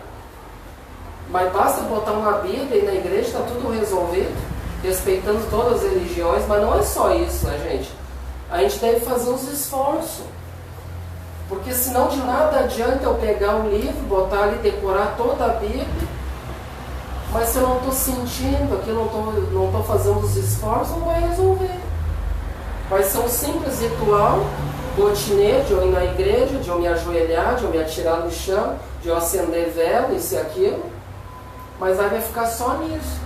Mas basta botar uma Bíblia e na igreja está tudo resolvido, respeitando todas as religiões, mas não é só isso, né, gente? A gente deve fazer uns esforços. Porque senão de nada adianta eu pegar um livro, botar ali, decorar toda a Bíblia, mas se eu não estou sentindo aqui, não estou fazendo os esforços, não vai resolver. Vai ser um simples ritual, rotineiro, de eu ir na igreja, de eu me ajoelhar, de eu me atirar no chão, de eu acender vela, isso e aquilo, mas aí vai ficar só nisso.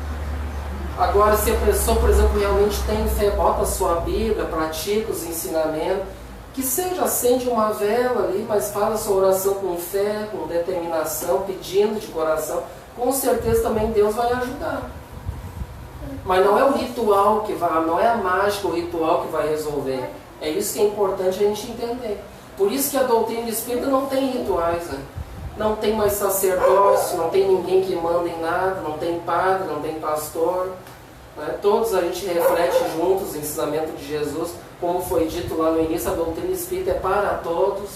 Agora, se a pessoa, por exemplo, realmente tem fé, bota a sua Bíblia, pratica os ensinamentos, que seja, acende uma vela ali, mas faz a sua oração com fé, com determinação, pedindo de coração, com certeza também Deus vai ajudar. Mas não é o ritual que vai, não é a mágica, o ritual que vai resolver. É isso que é importante a gente entender. Por isso que a doutrina espírita não tem rituais, né? Não tem mais sacerdócio, não tem ninguém que manda em nada, não tem padre, não tem pastor, né? Todos a gente reflete juntos o ensinamento de Jesus, como foi dito lá no início, a doutrina espírita é para todos,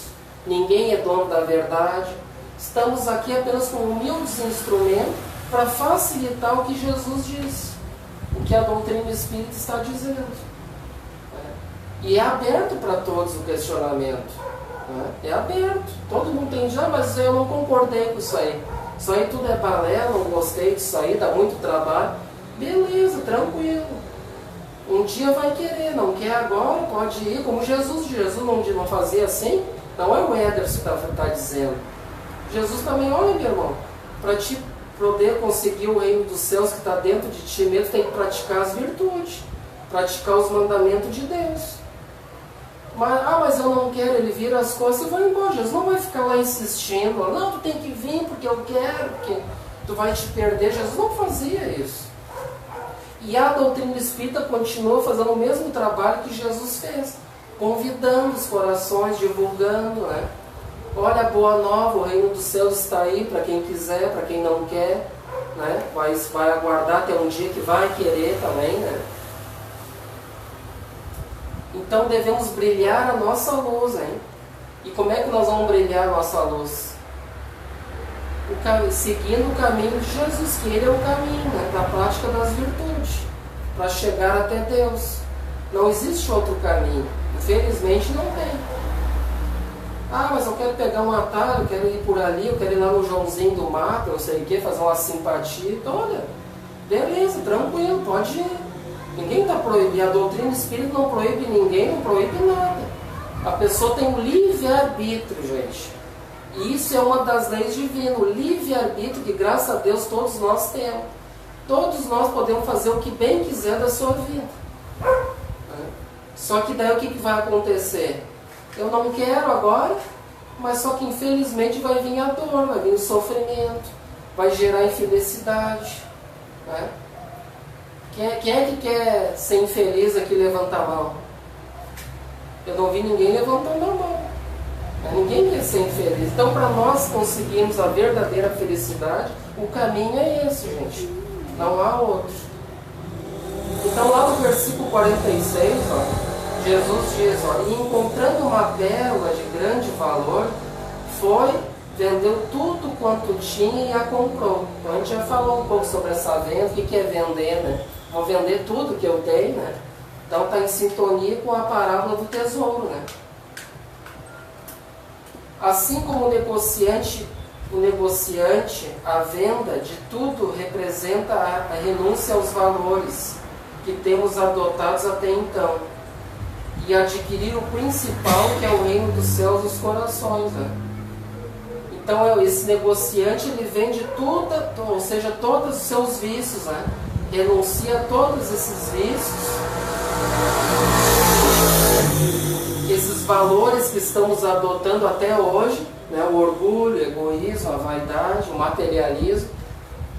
ninguém é dono da verdade. Estamos aqui apenas com humildes instrumentos para facilitar o que Jesus disse, o que a doutrina espírita está dizendo. E é aberto para todos o questionamento. É aberto. Todo mundo tem, mas eu não concordei com isso aí. Isso aí tudo é balela, não gostei disso aí, dá muito trabalho. Beleza, tranquilo. Um dia vai querer, não quer agora, pode ir. Como Jesus não fazia assim. Não é o Ederson que está dizendo. Jesus também, olha meu irmão, para te poder conseguir o reino dos céus que está dentro de ti mesmo, tem que praticar as virtudes. Praticar os mandamentos de Deus. Mas eu não quero, ele vira as costas e vai embora. Jesus não vai ficar lá insistindo, não, tu tem que vir porque eu quero, porque tu vai te perder. Jesus não fazia isso. E a doutrina espírita continua fazendo o mesmo trabalho que Jesus fez, convidando os corações, divulgando, né? Olha a boa nova, o reino dos céus está aí para quem quiser, para quem não quer, né? Vai aguardar até um dia que vai querer também, né? Então devemos brilhar a nossa luz, hein? E como é que nós vamos brilhar a nossa luz? Seguindo o caminho de Jesus, que Ele é o caminho, né, da prática das virtudes, para chegar até Deus. Não existe outro caminho. Infelizmente não tem. Mas eu quero pegar um atalho, eu quero ir por ali, eu quero ir lá no Joãozinho do mato, não sei o que, fazer uma simpatia. Então, olha, beleza, tranquilo, pode ir. Ninguém está proibindo, a doutrina espírita não proíbe ninguém, não proíbe nada. A pessoa tem um livre-arbítrio, gente. E isso é uma das leis divinas, o livre-arbítrio que, graças a Deus, todos nós temos. Todos nós podemos fazer o que bem quiser da sua vida. Só que daí o que vai acontecer? Eu não quero agora, mas só que infelizmente vai vir a dor, vai vir o sofrimento, vai gerar infelicidade, né? Quem é que quer ser infeliz aqui? Levanta a mão. Eu não vi ninguém levantando a mão. Ninguém quer ser infeliz. Então, para nós conseguirmos a verdadeira felicidade, o caminho é esse, gente. Não há outro. Então, lá no versículo 46, Jesus diz, e encontrando uma pérola de grande valor, vendeu tudo quanto tinha e a comprou. Então, a gente já falou um pouco sobre essa venda. O que é vender, né? Vou vender tudo que eu tenho, né? Então está em sintonia com a parábola do tesouro, né? Assim como o negociante, a venda de tudo representa a renúncia aos valores que temos adotados até então e adquirir o principal, que é o reino dos céus dos corações, né? Então esse negociante, ele vende tudo, ou seja, todos os seus vícios, né? Renuncia a todos esses vícios, esses valores que estamos adotando até hoje, né? O orgulho, o egoísmo, a vaidade, o materialismo.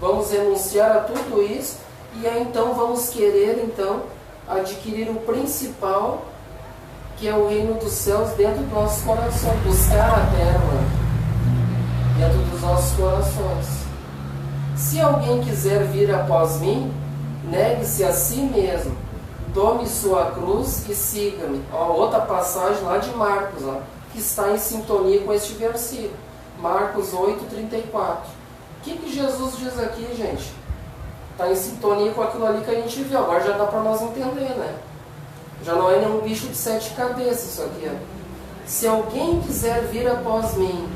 Vamos renunciar a tudo isso e aí então vamos querer adquirir o principal, que é o reino dos céus dentro dos nossos corações, buscar a terra dentro dos nossos corações. Se alguém quiser vir após mim, negue-se a si mesmo, tome sua cruz e siga-me. Outra passagem lá de Marcos, que está em sintonia com este versículo. Marcos 8:34. O que Jesus diz aqui, gente? Está em sintonia com aquilo ali que a gente viu. Agora já dá para nós entender, né? Já não é nenhum bicho de 7 cabeças isso aqui. Se alguém quiser vir após mim,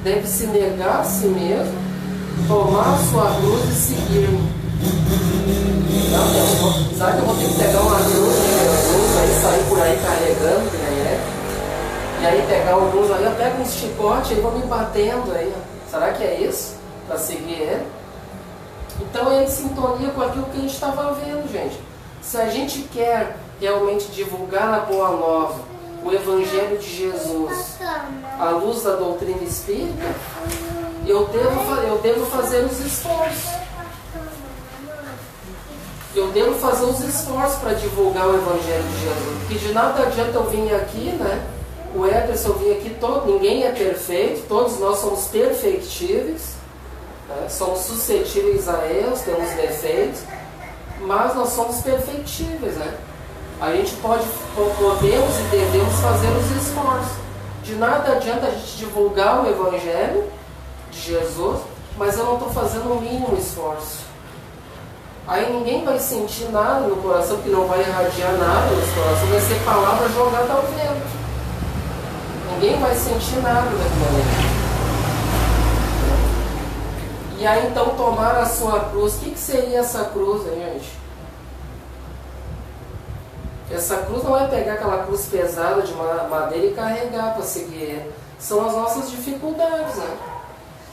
deve se negar a si mesmo, tomar sua cruz e seguir-me. Sabe que eu vou ter que pegar uma cruz de Jesus, aí sair por aí carregando, que nem é? E aí pegar alguns aí, eu pego uns chicotes e vou me batendo aí. Será que é isso? Para seguir ele? Então é em sintonia com aquilo que a gente estava vendo, gente. Se a gente quer realmente divulgar a Boa Nova, o Evangelho de Jesus, à luz da doutrina espírita, eu devo fazer os esforços. Eu devo fazer os esforços para divulgar o Evangelho de Jesus. Porque de nada adianta eu vir aqui, né? O Ederson vir aqui, ninguém é perfeito, todos nós somos perfectíveis, né? Somos suscetíveis a erros, temos defeitos, mas nós somos perfectíveis, né? A gente podemos e devemos fazer os esforços. De nada adianta a gente divulgar o Evangelho de Jesus, mas eu não estou fazendo o mínimo esforço. Aí ninguém vai sentir nada no coração, porque não vai irradiar nada no coração, vai ser palavra jogada ao vento. Ninguém vai sentir nada daquilo ali. E aí então tomar a sua cruz. O que seria essa cruz, hein, gente? Essa cruz não é pegar aquela cruz pesada de madeira e carregar para seguir. São as nossas dificuldades, né?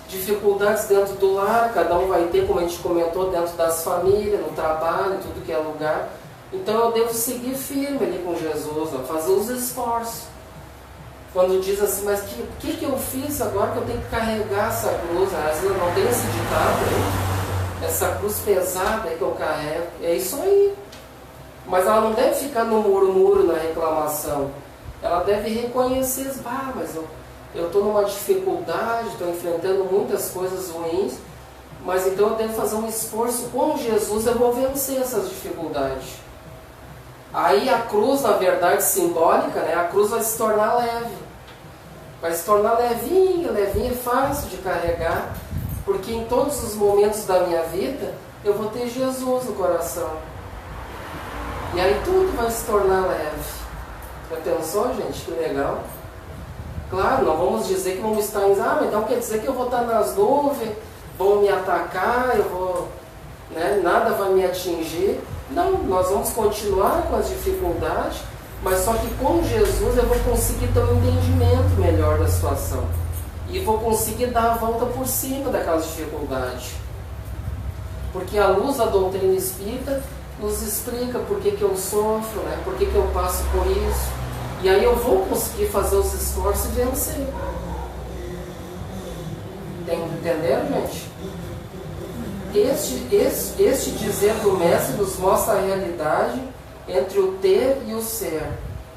Dificuldades dentro do lar, cada um vai ter, como a gente comentou, dentro das famílias, no trabalho, em tudo que é lugar. Então eu devo seguir firme ali com Jesus, ó, fazer os esforços. Quando diz assim, mas o que eu fiz agora que eu tenho que carregar essa cruz? Às vezes não tem esse ditado aí, essa cruz pesada que eu carrego. É isso aí. Mas ela não deve ficar no murmúrio, na reclamação. Ela deve reconhecer, mas eu estou numa dificuldade, estou enfrentando muitas coisas ruins, mas então eu devo fazer um esforço com Jesus, eu vou vencer essas dificuldades. Aí a cruz, na verdade simbólica, né, a cruz vai se tornar leve. Vai se tornar levinha, levinha, fácil de carregar, porque em todos os momentos da minha vida eu vou ter Jesus no coração. E aí tudo vai se tornar leve. Já pensou, gente? Que legal. Claro, não vamos dizer que vamos estar em... então quer dizer que eu vou estar nas nuvens, vão me atacar, né, nada vai me atingir. Não, nós vamos continuar com as dificuldades, mas só que com Jesus eu vou conseguir ter um entendimento melhor da situação. E vou conseguir dar a volta por cima daquelas dificuldades. Porque a luz da doutrina espírita nos explica por que eu sofro, né, por que eu passo por isso. E aí eu vou conseguir fazer os esforços e vencer. Entenderam, gente? Este dizer do Mestre nos mostra a realidade entre o ter e o ser,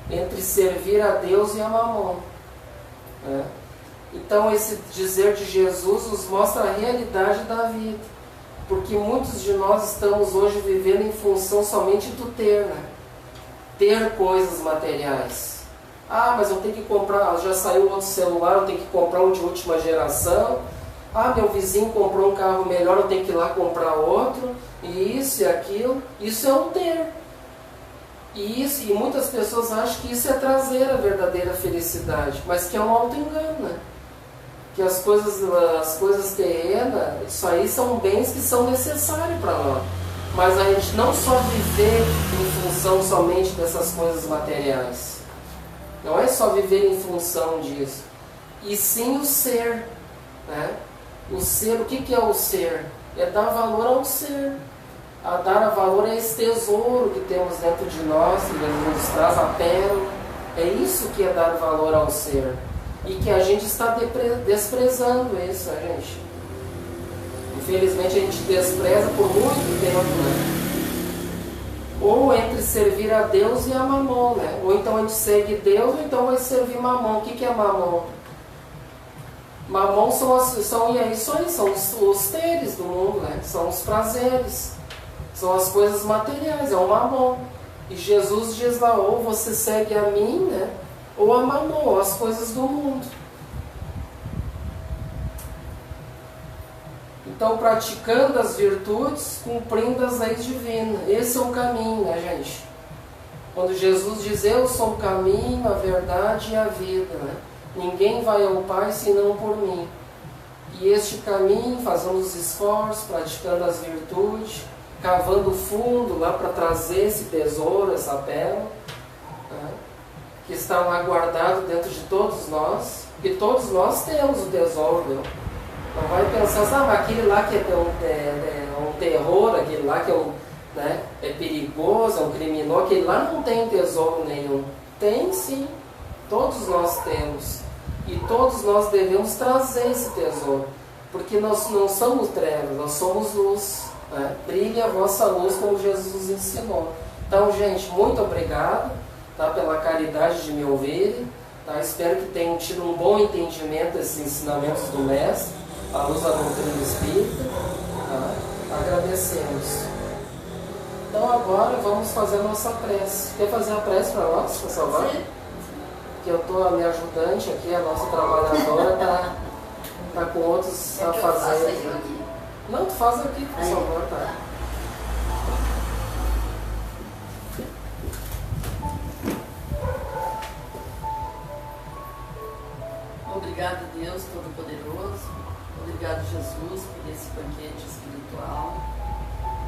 entre servir a Deus e a Mamon. Né? Então esse dizer de Jesus nos mostra a realidade da vida, porque muitos de nós estamos hoje vivendo em função somente do ter, né? Ter coisas materiais. Mas eu tenho que comprar, já saiu outro celular, eu tenho que comprar um de última geração. Meu vizinho comprou um carro melhor, eu tenho que ir lá comprar outro. E isso e aquilo. Isso é um ter. E muitas pessoas acham que isso é trazer a verdadeira felicidade, mas que é um auto-engano, né? Que as coisas terrenas, isso aí são bens que são necessários para nós. Mas a gente não só viver em função somente dessas coisas materiais. Não é só viver em função disso. E sim o ser. Né? O ser, o que é o ser? É dar valor ao ser. A dar valor a esse tesouro que temos dentro de nós, que nos traz a pérola. É isso que é dar valor ao ser. E que a gente está desprezando isso, né, gente? Infelizmente a gente despreza por muito tempo, né? Ou entre servir a Deus e a Mamon, né? Ou então a gente segue Deus, ou então vai servir Mamon. O que é Mamon? Mamon são os teres do mundo, né? São os prazeres, são as coisas materiais, é o Mamon. E Jesus diz lá, ou você segue a mim, né? Ou a Mamon, ou as coisas do mundo. Então, praticando as virtudes, cumprindo as leis divinas. Esse é o caminho, né, gente? Quando Jesus diz, eu sou o caminho, a verdade e a vida, né? Ninguém vai ao Pai senão por mim. E este caminho, fazendo os esforços, praticando as virtudes, cavando fundo lá para trazer esse tesouro, essa pérola, né? Que está lá guardado dentro de todos nós. Porque todos nós temos o tesouro, né? Não vai pensar, mas aquele lá que é um terror, aquele lá que é perigoso, é um criminoso, aquele lá não tem tesouro nenhum. Tem sim, todos nós temos. E todos nós devemos trazer esse tesouro. Porque nós não somos trevas, nós somos luz. Né? Brilhe a vossa luz como Jesus ensinou. Então, gente, muito obrigado, tá, pela caridade de me ouvirem. Tá? Espero que tenham tido um bom entendimento desses ensinamentos do Mestre, à luz da doutrina espírita. Tá? Agradecemos. Então agora vamos fazer a nossa prece. Quer fazer a prece para nós, por favor? Sim. Que eu estou, a minha ajudante aqui, a nossa trabalhadora, tá com outros a fazer. Não, tu faz aqui, por favor, tá? Obrigado, Deus Todo-Poderoso. Obrigado, Jesus, por esse banquete espiritual,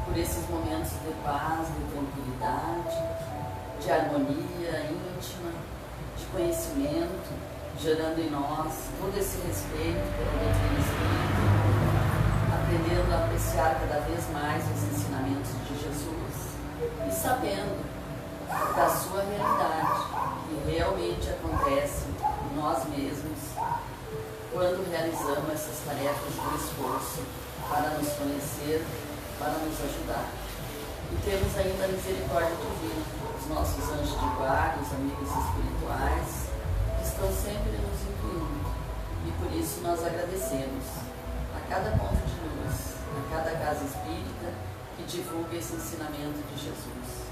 por esses momentos de paz, de tranquilidade, de harmonia íntima, de conhecimento, gerando em nós todo esse respeito pela doutrina espírita, aprendendo a apreciar cada vez mais os ensinamentos de Jesus e sabendo da sua realidade, que realmente acontece em nós mesmos quando realizamos essas tarefas do esforço para nos conhecer, para nos ajudar. E temos ainda a misericórdia divina, os nossos anjos de guarda, os amigos espirituais, que estão sempre nos incluindo. E por isso nós agradecemos a cada ponto de luz, a cada casa espírita que divulga esse ensinamento de Jesus.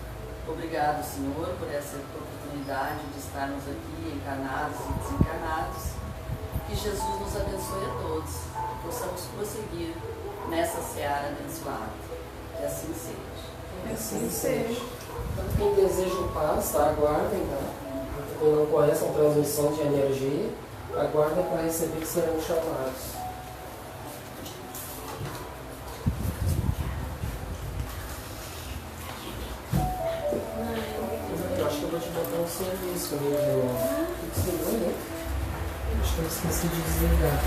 Obrigado, Senhor, por essa oportunidade de estarmos aqui encarnados e desencarnados. Que Jesus nos abençoe a todos, que possamos prosseguir nessa seara abençoada. Que assim seja. Que assim seja. Então, quem deseja paz, tá? Aguardem, tá? Quem não conhece a transmissão de energia, aguardem para receber que serão chamados. Eu acho que eu vou te botar um serviço ali de novo. O que você viu, né? Acho que eu esqueci de desligar.